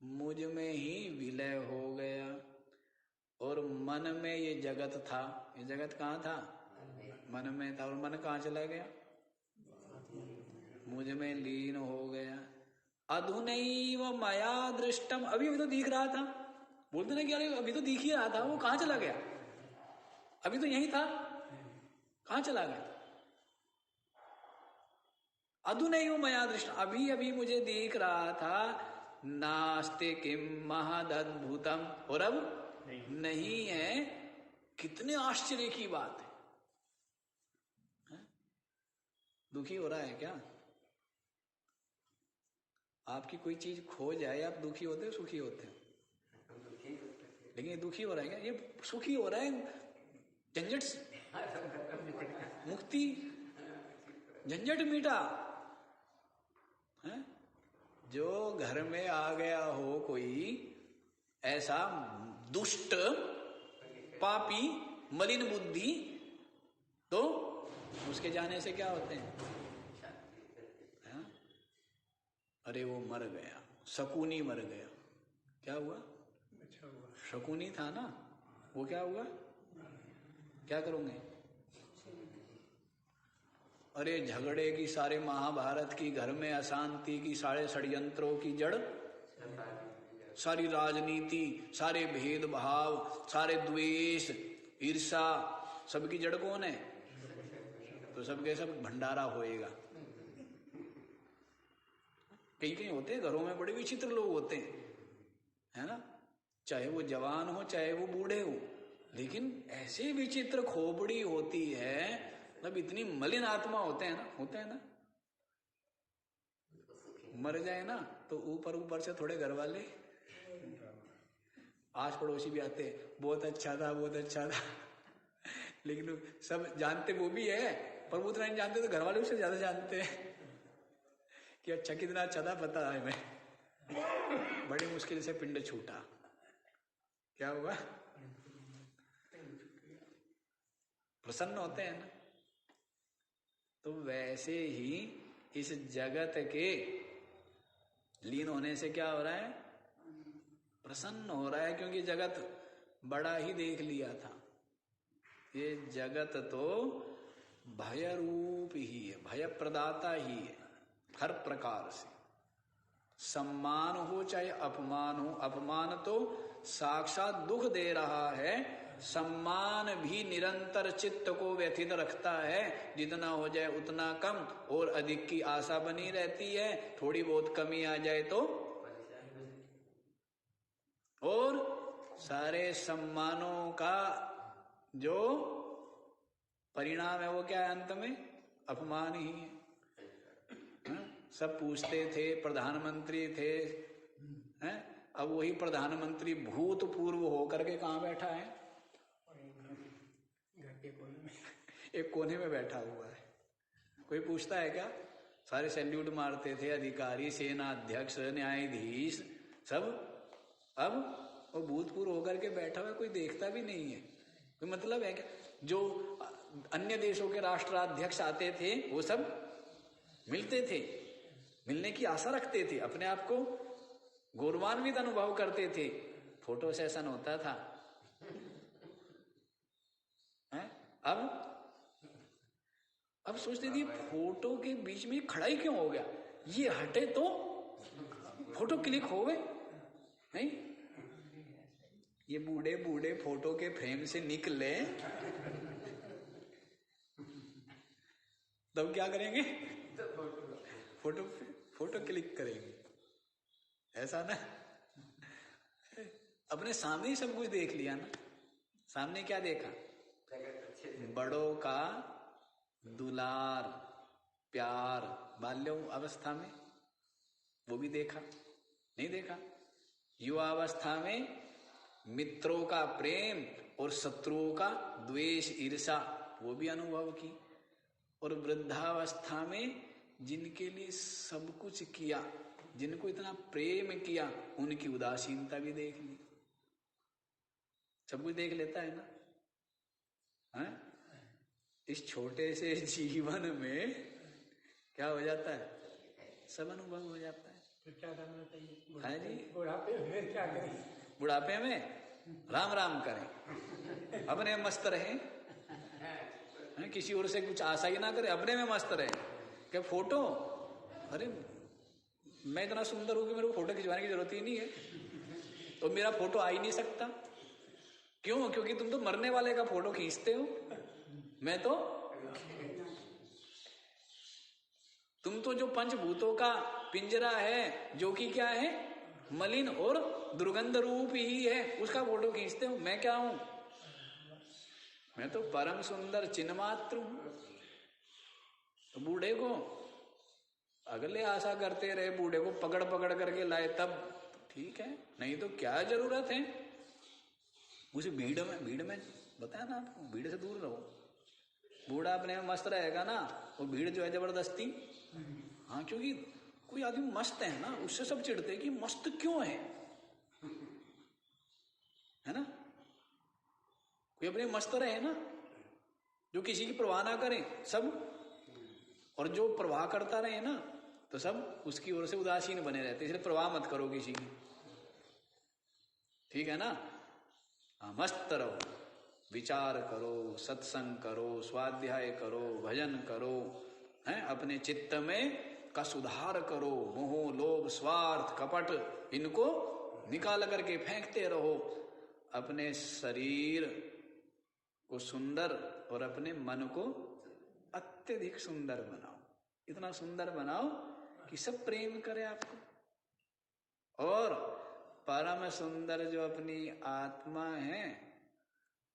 मुझ में ही विलय हो गया। और मन में ये जगत था, ये जगत कहाँ था? मन में था। और मन कहाँ चला गया? मुझ में लीन हो गया। अधुनैव मया दृष्टम, अभी तो दिख रहा था, बोलते ना कि अरे अभी तो दिख ही रहा था, वो कहाँ चला गया? अभी तो यही था, कहाँ चला गया? अधुनैव मया दृष्टम, अभी अभी मुझे दिख रहा था। नास्ति किम महदद्भुतम, और अब नहीं है। कितने आश्चर्य की बात है? दुखी हो रहा है क्या? आपकी कोई चीज खो जाए, आप दुखी होते हो सुखी होते हो? लेकिन ये दुखी हो रहा है क्या? ये सुखी हो रहा है। झंझट से मुक्ति, झंझट मिटा है? जो घर में आ गया हो कोई ऐसा दुष्ट पापी मलिन बुद्धि, तो उसके जाने से क्या होते हैं? अरे वो मर गया, शकुनी मर गया। क्या हुआ? शकुनी था ना, वो क्या हुआ? क्या करोगे? अरे झगड़े की, सारे महाभारत की, घर में अशांति की, सारे षड्यंत्रों की जड़, सारी राजनीति, सारे भेदभाव, सारे द्वेष, ईर्षा, सबकी जड़ कौन है? तो सबके सब भंडारा होएगा। कहीं कहीं होते हैं घरों में बड़े विचित्र लोग होते हैं, है ना? चाहे वो जवान हो चाहे वो बूढ़े हो, लेकिन ऐसे विचित्र खोपड़ी होती है, मतलब इतनी मलिन आत्मा होते हैं ना, होते हैं ना। मर जाए ना तो ऊपर ऊपर से थोड़े घर वाले, आस पड़ोसी भी आते हैं, बहुत अच्छा था बहुत अच्छा था, लेकिन सब जानते वो भी है, पर वो उतना नहीं जानते, तो घर वाले उससे ज्यादा जानते हैं कि अच्छा कितना अच्छा था पता है मैं, बड़ी मुश्किल से पिंड छूटा। क्या हुआ? प्रसन्न होते हैं ना। तो वैसे ही इस जगत के लीन होने से क्या हो रहा है? प्रसन्न हो रहा है, क्योंकि जगत बड़ा ही देख लिया था। ये जगत तो भय रूप ही है, भय प्रदाता ही है हर प्रकार से। सम्मान हो चाहे अपमान हो, अपमान तो साक्षात दुख दे रहा है, सम्मान भी निरंतर चित्त को व्यथित रखता है। जितना हो जाए उतना कम, और अधिक की आशा बनी रहती है। थोड़ी बहुत कमी आ जाए तो, और सारे सम्मानों का जो परिणाम है वो क्या है? अंत में अपमान ही है। सब पूछते थे, प्रधानमंत्री थे, हैं? अब वही प्रधानमंत्री भूतपूर्व होकर के कहाँ बैठा है? घर के कोने में, एक कोने में बैठा हुआ है। कोई पूछता है क्या? सारे सैल्यूट मारते थे, अधिकारी, सेना अध्यक्ष, न्यायाधीश सब। अब वो भूतपूर्व होकर के बैठा हुआ है, कोई देखता भी नहीं है। कोई मतलब है क्या? जो अन्य देशों के राष्ट्राध्यक्ष आते थे वो सब मिलते थे, मिलने की आशा रखते थे, अपने आप को गौरवान्वित अनुभव करते थे। फोटो सेशन होता था, हैं? अब सोचते थे फोटो के बीच में खड़ा ही क्यों हो गया? ये हटे तो फोटो क्लिक हो गए, नहीं? ये बूढ़े बूढ़े फोटो के फ्रेम से निकले तब क्या करेंगे? फोटो क्लिक करेंगे, ऐसा ना। अपने सामने ही सब कुछ देख लिया ना। सामने क्या देखा? बड़ों का दुलार, प्यार, बाल्य अवस्था में वो भी देखा, नहीं देखा? युवा अवस्था में मित्रों का प्रेम और शत्रुओं का द्वेष, ईर्षा, वो भी अनुभव की। और वृद्धावस्था में जिनके लिए सब कुछ किया, जिनको इतना प्रेम किया उनकी उदासीनता भी देख ली। सब कुछ देख लेता है ना, है? इस छोटे से जीवन में क्या हो जाता है, सब अनुभव हो जाता है। तो क्या करना चाहिए? है जी, बुढ़ापे में क्या करें? बुढ़ापे में राम राम करें, अपने मस्त रहें, किसी और से कुछ आशा ही ना करे, अपने में मस्त रहे। क्या फोटो, अरे मैं इतना सुंदर हूं कि मेरे को फोटो खिंचवाने की जरूरत ही नहीं है, तो मेरा फोटो आ ही नहीं सकता। क्यों? क्योंकि तुम तो मरने वाले का फोटो खींचते हो, मैं तो, तुम तो जो पंचभूतों का पिंजरा है जो कि क्या है, मलिन और दुर्गंध रूप ही है, उसका फोटो खींचते हो। मैं क्या हूं? मैं तो परम सुंदर चिन्ह मात्र हूं। तो बूढ़े को अगले आशा करते रहे, बूढ़े को पकड़ पकड़ करके लाए तब ठीक है, नहीं तो क्या जरूरत है उस भीड़ में बताया ना आपको, भीड़ से दूर रहो। बूढ़ा अपने में मस्त रहेगा ना, वो भीड़ जो है जबरदस्ती, हाँ, क्योंकि कोई आदमी मस्त है ना, उससे सब चिढ़ते कि मस्त क्यों है ना? कोई अपने मस्त रहे ना, जो किसी की परवाह ना करे सब, और जो परवाह करता रहे ना तो सब उसकी ओर से उदासीन बने रहते। इसलिए परवाह मत करो किसी की, ठीक है ना? हाँ, मस्त रहो, विचार करो, सत्संग करो, स्वाध्याय करो, भजन करो, हैं, अपने चित्त में का सुधार करो, मोह लोभ स्वार्थ कपट इनको निकाल करके फेंकते रहो। अपने शरीर को सुंदर और अपने मन को अत्यधिक सुंदर बनाओ, इतना सुंदर बनाओ कि सब प्रेम करे आपको। और परम सुंदर जो अपनी आत्मा है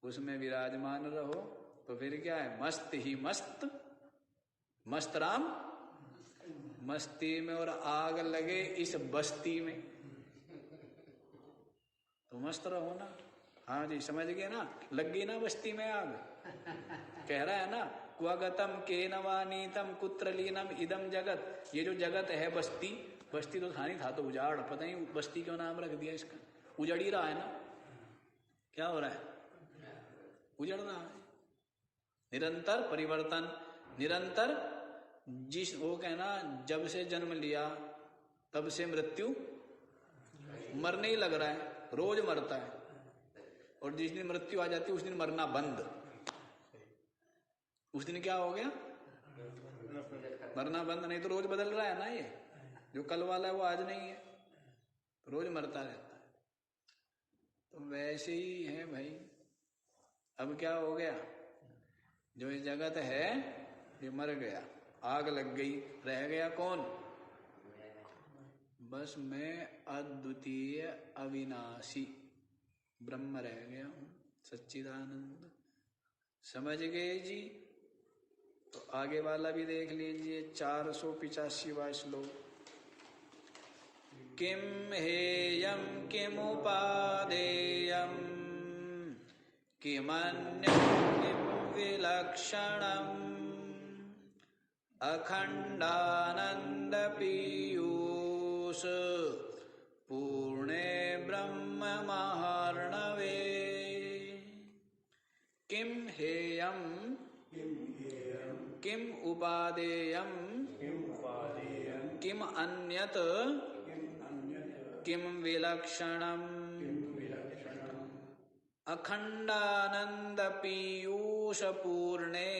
उसमें विराजमान रहो, तो फिर क्या है, मस्त ही मस्त, मस्त राम मस्ती में, और आग लगे इस बस्ती में, तो मस्त रहो ना। हाँ जी, समझ गए ना, लग गई ना बस्ती में आग। कह रहा है ना, क्वगतम केनवानीतम कुत्र लीनम इदम जगत, ये जो जगत है बस्ती, बस्ती तो था नहीं, था तो उजाड़, पता नहीं बस्ती क्यों नाम रख दिया इसका, उजड़ ही रहा है ना। क्या हो रहा है? उजड़ रहा है, निरंतर परिवर्तन, निरंतर जिस वो कहना, जब से जन्म लिया तब से मृत्यु, मरने ही लग रहा है, रोज मरता है, और जिस दिन मृत्यु आ जाती है उस दिन मरना बंद। उस दिन क्या हो गया? मरना बंद। नहीं तो रोज बदल रहा है ना, ये जो कल वाला है वो आज नहीं है, तो रोज मरता रहता है। तो वैसे ही है भाई। अब क्या हो गया, जो ये जगत है ये मर गया, आग लग गई, रह गया कौन? बस मैं अद्वितीय अविनाशी ब्रह्म रह गया हूं, सच्चिदानंद। समझ गए जी? तो आगे वाला भी देख लीजिए, 485वां श्लोक। किम हेयं किमुपादेयं किमन्यं किं विलक्षणम् अखंडानंद पीयूष पूर्णे ब्रह्म महार्णवे। किम हेयं किम उपादेयं किम अन्यत किम विलक्षणम् अखंडानंद पीयूष पूर्णे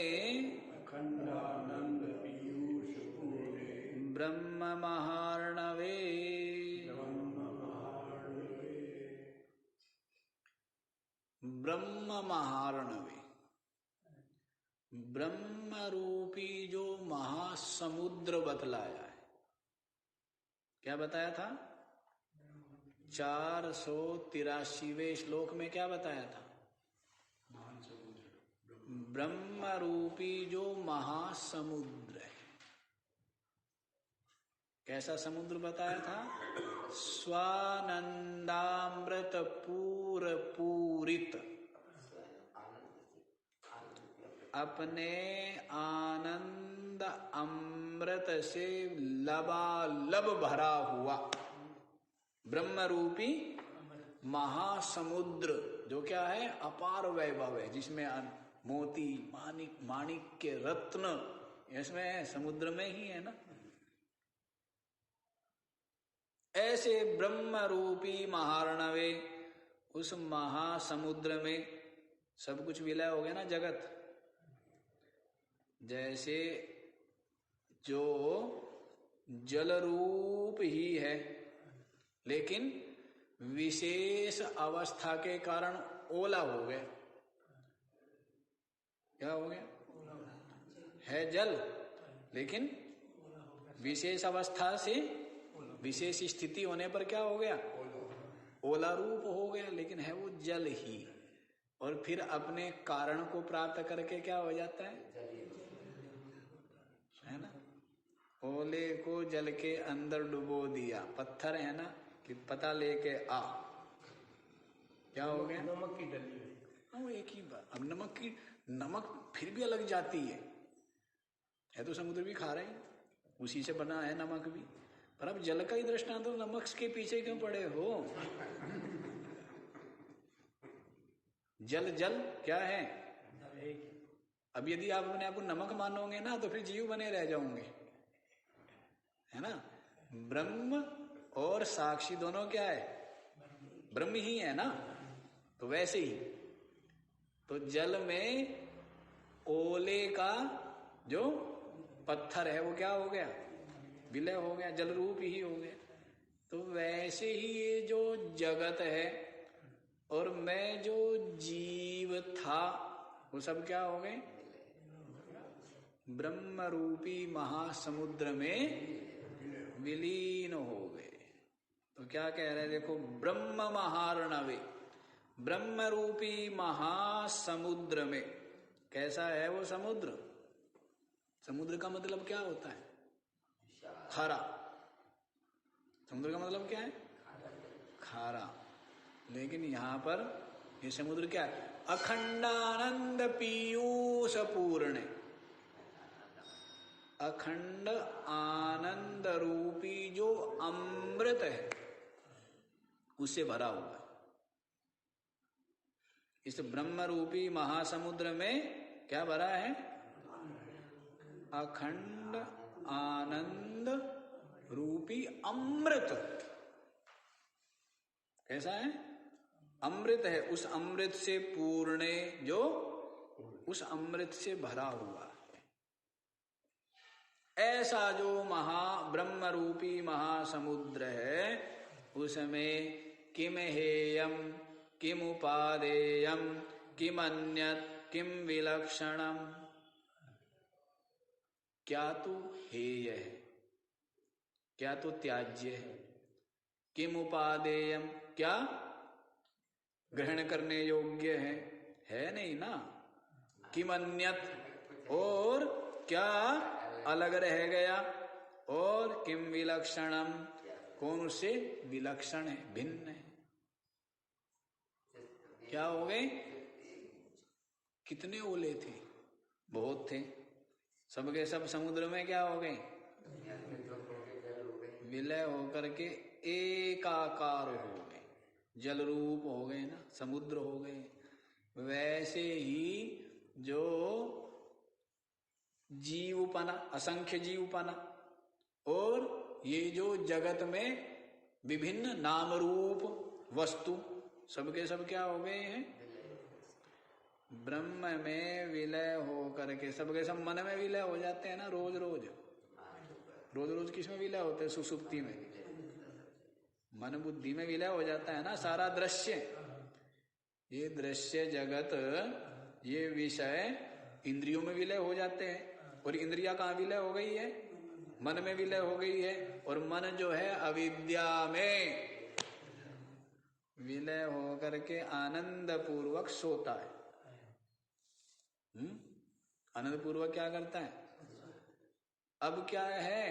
ब्रह्म महार्णवे। ब्रह्म महार्णवे, ब्रह्म रूपी जो महासमुद्र बतलाया है। क्या बताया था? 483वें श्लोक में क्या बताया था? ब्रह्म रूपी जो महासमुद्र है। कैसा समुद्र बताया था? स्वानंदामृत पूरित, अपने आनंद आनंद अमृत से लबालब भरा हुआ ब्रह्म रूपी महासमुद्र, जो क्या है, अपार वैभव है, जिसमें मोती माणिक्य रत्न इसमें है, समुद्र में ही है ना। ऐसे ब्रह्म रूपी महार्णवे, उस महासमुद्र में सब कुछ विलय हो गया ना जगत। जैसे जो जल रूप ही है, लेकिन विशेष अवस्था के कारण ओला हो गया। क्या हो गया? है जल, लेकिन विशेष अवस्था से विशेष स्थिति होने पर क्या हो गया? ओला रूप हो गया, लेकिन है वो जल ही। और फिर अपने कारण को प्राप्त करके क्या हो जाता है ना। ओले को जल के अंदर डुबो दिया, पत्थर है ना, कि पता लेके आ, क्या हो गया? नमक की डली। हाँ, वो एक ही बात। अब नमक फिर भी अलग जाती है तो समुद्र भी खा रहे हैं, उसी से बना है नमक भी। पर अब जल का ही दृष्टांत तो नमक के पीछे क्यों पड़े हो? जल जल क्या है? अब यदि आप अपने आप को नमक मानोगे ना, तो फिर जीव बने रह जाओगे, है ना। ब्रह्म और साक्षी दोनों क्या है? ब्रह्म ही है ना। तो वैसे ही तो जल में ओले का जो पत्थर है वो क्या हो गया? विलय हो गया, जल रूप ही हो गया। तो वैसे ही ये जो जगत है और मैं जो जीव था, वो सब क्या हो गए? ब्रह्म रूपी महासमुद्र में विलीन हो गए। तो क्या कह रहे हैं? देखो, ब्रह्म महार्णवे, ब्रह्म रूपी महासमुद्र में। कैसा है वो समुद्र? समुद्र का मतलब क्या होता है? खारा। समुद्र का मतलब क्या है? खारा। लेकिन यहां पर ये समुद्र क्या है? अखंडानंद पीयूष पूर्ण, अखंड आनंद रूपी जो अमृत है उससे भरा हुआ है। इस ब्रह्म रूपी महासमुद्र में क्या भरा है? अखंड आनंद रूपी अमृत। कैसा है? अमृत है। उस अमृत से पूर्ण, जो उस अमृत से भरा हुआ है। ऐसा जो ब्रह्म रूपी महासमुद्र है, उसमें किम हेयम किम उपादेयम किम अन्यत किम विलक्षणम। क्या तो हेय है, क्या तो त्याज्य है, किम उपादेयम क्या ग्रहण करने योग्य है नहीं ना। किम अन्यत, और क्या अलग रह गया, और किम विलक्षणम कौन उससे विलक्षण है, भिन्न है। क्या हो गए? कितने ओले थे? बहुत थे। सबके सब समुद्र में क्या हो गए? विलय होकर के एकाकार हो गए, जल रूप हो गए ना, समुद्र हो गए। वैसे ही जो जीवपना, असंख्य जीवपना, और ये जो जगत में विभिन्न नाम रूप वस्तु, सबके सब क्या हो गए हैं? ब्रह्म में विलय हो करके सबके सब मन में विलय हो जाते हैं ना। रोज रोज किस में विलय होते हैं? सुसुप्ति में। मन बुद्धि में विलय हो जाता है ना सारा दृश्य। ये दृश्य जगत, ये विषय इंद्रियों में विलय हो जाते हैं। और इंद्रिया कहाँ विलय हो गई है? मन में विलय हो गई है। और मन जो है अविद्या में विलय हो करके आनंद पूर्वक सोता है। आनंद पूर्वक क्या करता है? अब क्या है?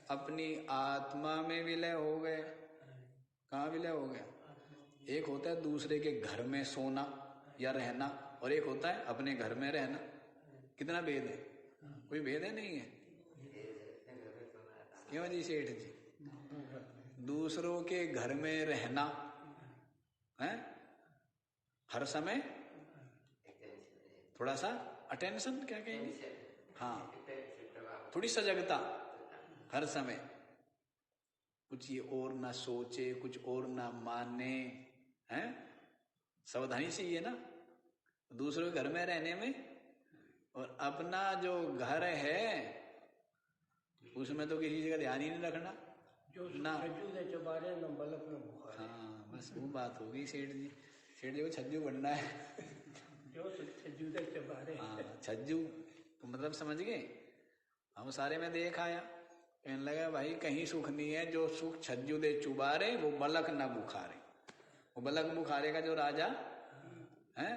अपनी आत्मा में विलय हो गए। कहाँ विलय हो गया? एक होता है दूसरे के घर में सोना या रहना, और एक होता है अपने घर में रहना। कितना भेद है? कोई भेद है? नहीं है। क्यों जी सेठ जी? दूसरों के घर में रहना है, हर समय थोड़ा सा अटेंशन, क्या कहेंगे, हाँ, थोड़ी सजगता हर समय, कुछ ये और ना सोचे, कुछ और ना माने, हैं, सावधानी चाहिए ना दूसरों के घर में रहने में। और अपना जो घर है उसमें तो किसी चीज का ध्यान ही नहीं रखना जो ना। चबारे न बलक न बुखार। हाँ, बस वो बात होगी सेठ जी। सेठ जी को छज्जू बनना है। जो छज्जू दे चबारे। हाँ, छज्जू तो मतलब समझ गए। हम सारे में देख आया, कहने लगा भाई कहीं सुख नहीं है, जो सुख छज्जू दे चुबारे वो बलक न बुखारे। वो बलक बुखारे का जो राजा है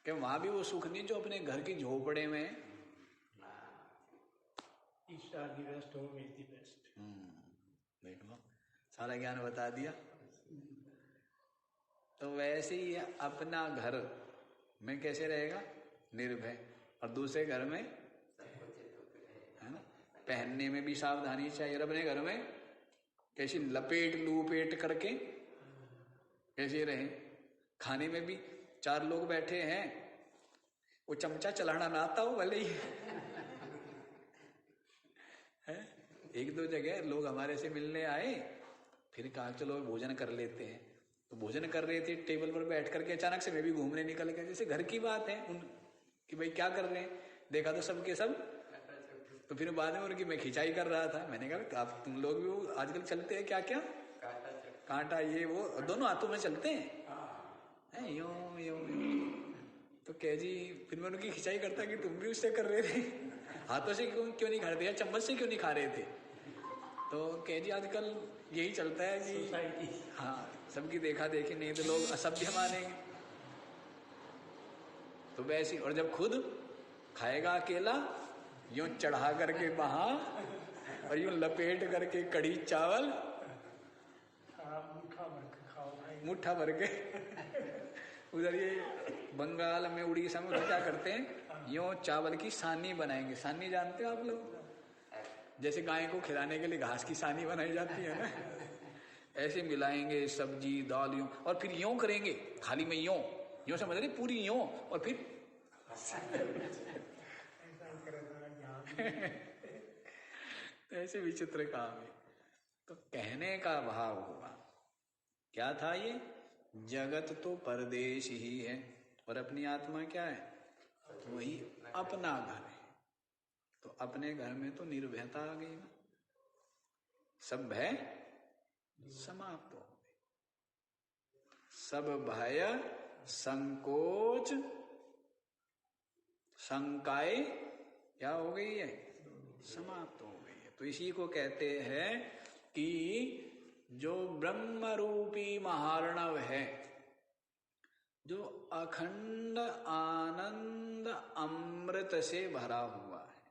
कि वहां भी वो सुख नहीं जो अपने घर की झोपड़े में। देख लो, सारा ज्ञान बता दिया। तो वैसे ही अपना घर में कैसे रहेगा, निर्भय, और दूसरे घर में है ना, पहनने में भी सावधानी चाहिए। अपने घर में कैसी लपेट लूपेट करके कैसे रहे, खाने में भी 4 लोग बैठे हैं, वो चमचा चलाना ना आता हो भले ही है। 1-2 जगह लोग हमारे से मिलने आए, फिर कहा चलो भोजन कर लेते हैं। तो भोजन कर रहे थे टेबल पर बैठ करके, अचानक से मैं भी घूमने निकल गया, जैसे घर की बात है उन कि भाई क्या कर रहे हैं, देखा तो सबके सब। तो फिर बाद में उनकी मैं खिंचाई कर रहा था। मैंने कहा आप तुम लोग भी वो आजकल चलते हैं क्या क्या, कांटा ये वो दोनों हाथों में चलते हैं, यूं यूं। तो कह जी, फिर मैं उनकी खिंचाई करता कि तुम भी उससे कर रहे थे, हाथों से क्यों नहीं खा रहे थे, या चम्मच से क्यों नहीं खा रहे थे। तो कह जी आजकल यही चलता है कि हाँ, सबकी देखा देखी, नहीं तो लोग असभ्य मानेंगे। तो वैसे, और जब खुद खाएगा अकेला, यूं चढ़ा करके वहां और यूं लपेट करके कढ़ी चावल मुट्ठा भर के। उधर ये बंगाल में, उड़ीसा में क्या करते हैं, यूं चावल की सानी बनाएंगे। सानी जानते हो आप लोग, जैसे गाय को खिलाने के लिए घास की सानी बनाई जाती है ना, ऐसे मिलाएंगे सब्जी दाल यूं, और फिर यूं करेंगे थाली में, यूं समझ रहे, पूरी यूं, और फिर ऐसे विचित्र काम है। तो कहने का भाव हुआ क्या था, ये जगत तो परदेश ही है और अपनी आत्मा क्या है, वही अपना घर है। तो अपने घर में तो निर्भयता आ गई ना, सब भय समाप्त हो गए, सब भय संकोच शंकाएं क्या हो गई है, समाप्त हो गई है। तो इसी को कहते हैं कि जो ब्रह्म रूपी महार्णव है, जो अखंड आनंद अमृत से भरा हुआ है,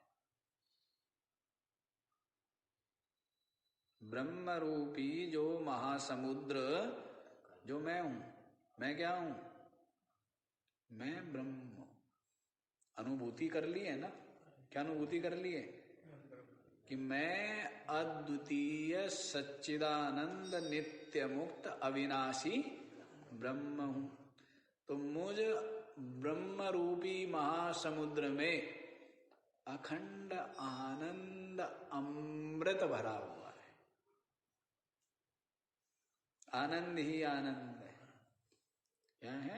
ब्रह्म रूपी जो महासमुद्र, जो मैं हूं, मैं क्या हूं, मैं ब्रह्म। अनुभूति कर ली है ना, क्या अनुभूति कर ली है, कि मैं अद्वितीय सच्चिदानंद नित्य मुक्त अविनाशी ब्रह्म हूं। तो मुझ ब्रह्म रूपी महासमुद्र में अखंड आनंद अमृत भरा हुआ है। आनंद ही आनंद है। क्या है,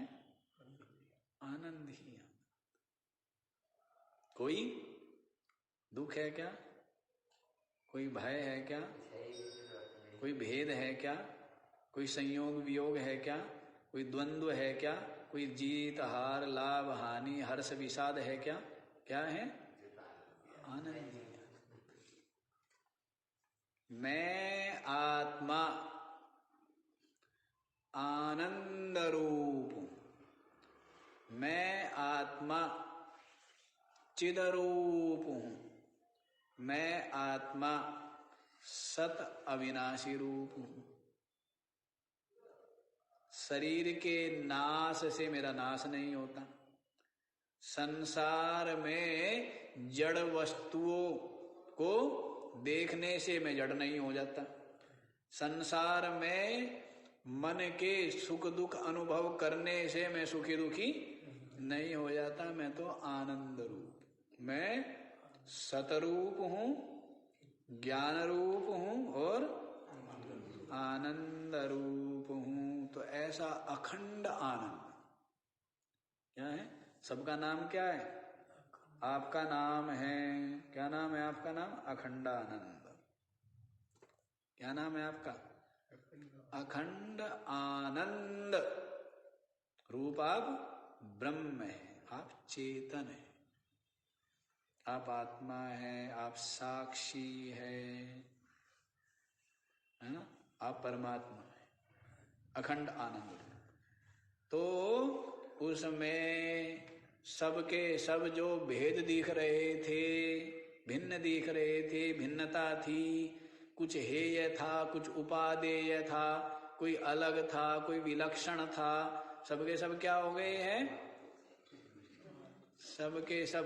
आनंद ही आनंद। कोई दुख है क्या, कोई भय है क्या, कोई भेद है क्या, कोई संयोग वियोग है क्या, कोई द्वंद्व है क्या, कोई जीत हार लाभ हानि हर्ष विषाद है क्या, क्या है, आनंद। मैं आत्मा आनंद रूप हूं, मैं आत्मा चिदरूप हूं, मैं आत्मा सत अविनाशी रूप हूं। शरीर के नाश से मेरा नाश नहीं होता, संसार में जड़ वस्तुओं को देखने से मैं जड़ नहीं हो जाता, संसार में मन के सुख दुख अनुभव करने से मैं सुखी दुखी नहीं हो जाता। मैं तो आनंद रूप, मैं सतरूप हूं, ज्ञान रूप हूं और आनंद रूप हूं। तो ऐसा अखंड आनंद क्या है? सबका नाम क्या है? आपका नाम है, क्या नाम है आपका? नाम अखंडानंद। क्या नाम है आपका? अखंड आनंद रूप। आप ब्रह्म है, आप चेतन है, आप आत्मा है, आप साक्षी है ना? आप परमात्मा है, अखंड आनंद। तो उसमें सबके सब जो भेद दिख रहे थे, भिन्न दिख रहे थे, भिन्नता थी, कुछ हेय था, कुछ उपादेय था, कोई अलग था, कोई विलक्षण था, सबके सब क्या हो गए हैं? सबके सब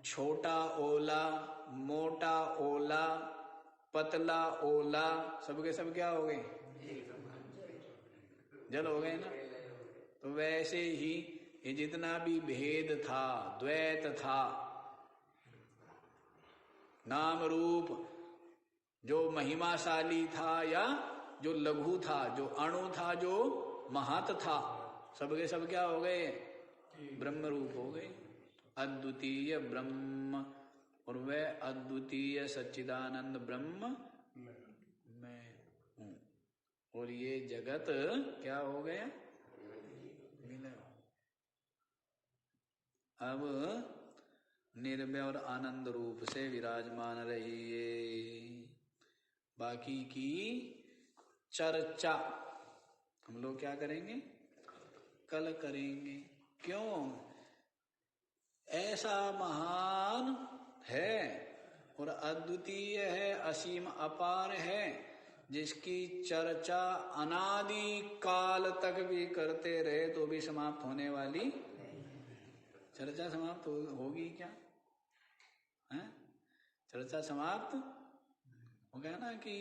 छोटा ओला, मोटा ओला, पतला ओला, सबके सब क्या हो गए? जल हो गए ना। तो वैसे ही ये जितना भी भेद था, द्वैत था, नाम रूप जो महिमाशाली था या जो लघु था, जो अणु था, जो महत था, सबके सब क्या हो गए? ब्रह्म रूप हो गए, अद्वितीय ब्रह्म। और वह अद्वितीय सच्चिदानंद ब्रह्म मैं हूं। और ये जगत क्या हो गया? विलय। अब निर्भय और आनंद रूप से विराजमान रहिए। बाकी की चर्चा हम लोग क्या करेंगे? कल करेंगे। क्यों? ऐसा महान है और अद्वितीय है, असीम अपार है, जिसकी चर्चा अनादि काल तक भी करते रहे तो भी समाप्त होने वाली। चर्चा समाप्त होगी क्या? है? चर्चा समाप्त हो गया ना कि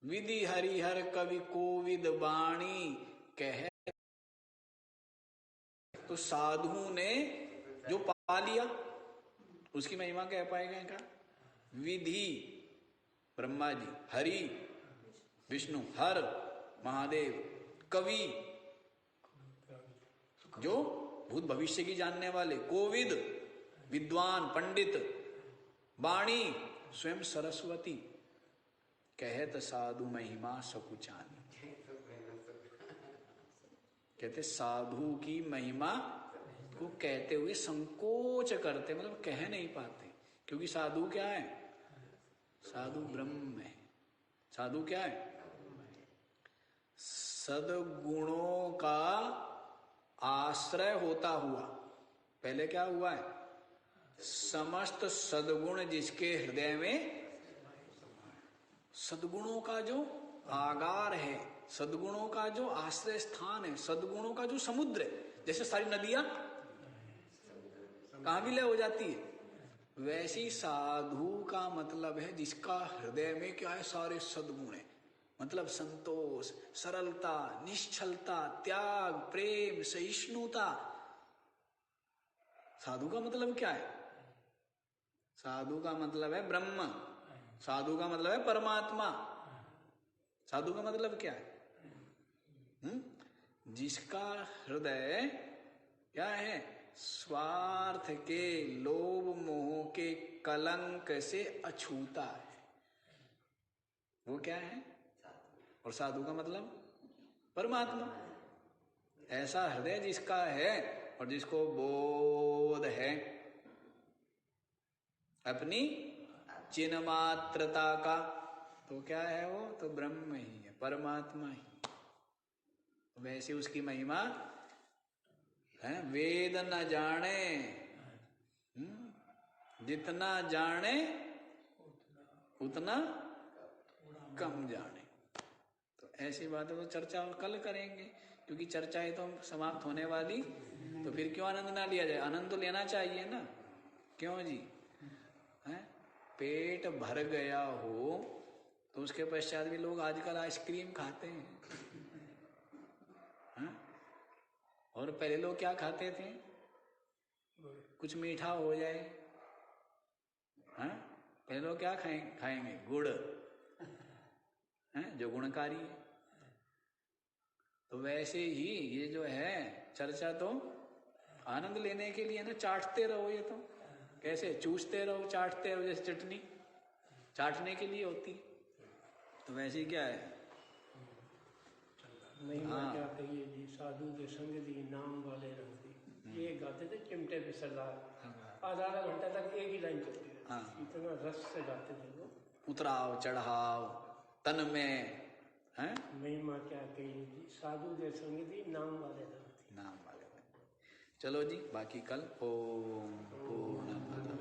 विधि हरिहर कवि कोविद वाणी कह, तो साधु ने जो पा लिया उसकी महिमा कह पाएगा क्या? विधि ब्रह्मा जी, हरि विष्णु, हर महादेव, कवि जो भूत भविष्य की जानने वाले, कोविद विद्वान पंडित, वाणी स्वयं सरस्वती, कहत साधु महिमा सकुचानी। कहते साधु की महिमा को कहते हुए संकोच करते, मतलब कह नहीं पाते, क्योंकि साधु क्या है? साधु ब्रह्म है। साधु क्या है? सद्गुणों का आश्रय होता हुआ, पहले क्या हुआ है? समस्त सद्गुण जिसके हृदय में, सद्गुणों का जो आगार है, सद्गुणों का जो आश्रय स्थान है, सद्गुणों का जो समुद्र है, जैसे सारी नदियां कहां विलय हो जाती है, वैसी साधु का मतलब है जिसका हृदय में क्या है? सारे सद्गुण है। मतलब संतोष, सरलता, निश्चलता, त्याग, प्रेम, सहिष्णुता। साधु का मतलब क्या है? साधु का मतलब है ब्रह्म, साधु का मतलब है परमात्मा। साधु का मतलब क्या है? जिसका हृदय क्या है? स्वार्थ के, लोभ मोह के कलंक से अछूता है, वो क्या है? और साधु का मतलब परमात्मा। ऐसा हृदय जिसका है और जिसको बोध है अपनी चिन्मात्रता का, तो क्या है वो? तो ब्रह्म ही है, परमात्मा ही। वैसे उसकी महिमा है, वेद न जाने, जितना जाने उतना कम जाने। तो ऐसी बातों को चर्चा और कल करेंगे, क्योंकि चर्चाएं तो समाप्त होने वाली, तो फिर क्यों आनंद ना लिया जाए? आनंद तो लेना चाहिए ना, क्यों जी? है? पेट भर गया हो तो उसके पश्चात भी लोग आजकल आइसक्रीम खाते हैं, हाँ? और पहले लोग क्या खाते थे? कुछ मीठा हो जाए, हाँ? पहले लोग क्या खाएंगे? गुड़, हैं? जो गुणकारी है। तो वैसे ही ये जो है चर्चा तो आनंद लेने के लिए ना, चाटते रहो। ये तो कैसे चूसते रहो, चाटते रहो, जैसे चटनी चाटने के लिए होती, तो वैसे ही क्या है? महिमा क्या कहिए जी, साधु के संग दी नाम वाले रंग। ये गाते थे चिमटे पे सरदार, आधा घंटा तक एक ही लाइन चलती है। हाँ। इतना रस से गाते थे वो। उतराव चढ़ाव तन में है, महिमा क्या कहिए जी, साधु के संग दी नाम वाले रंग। नाम वाले। चलो जी, बाकी कल। ओम पूर्णमद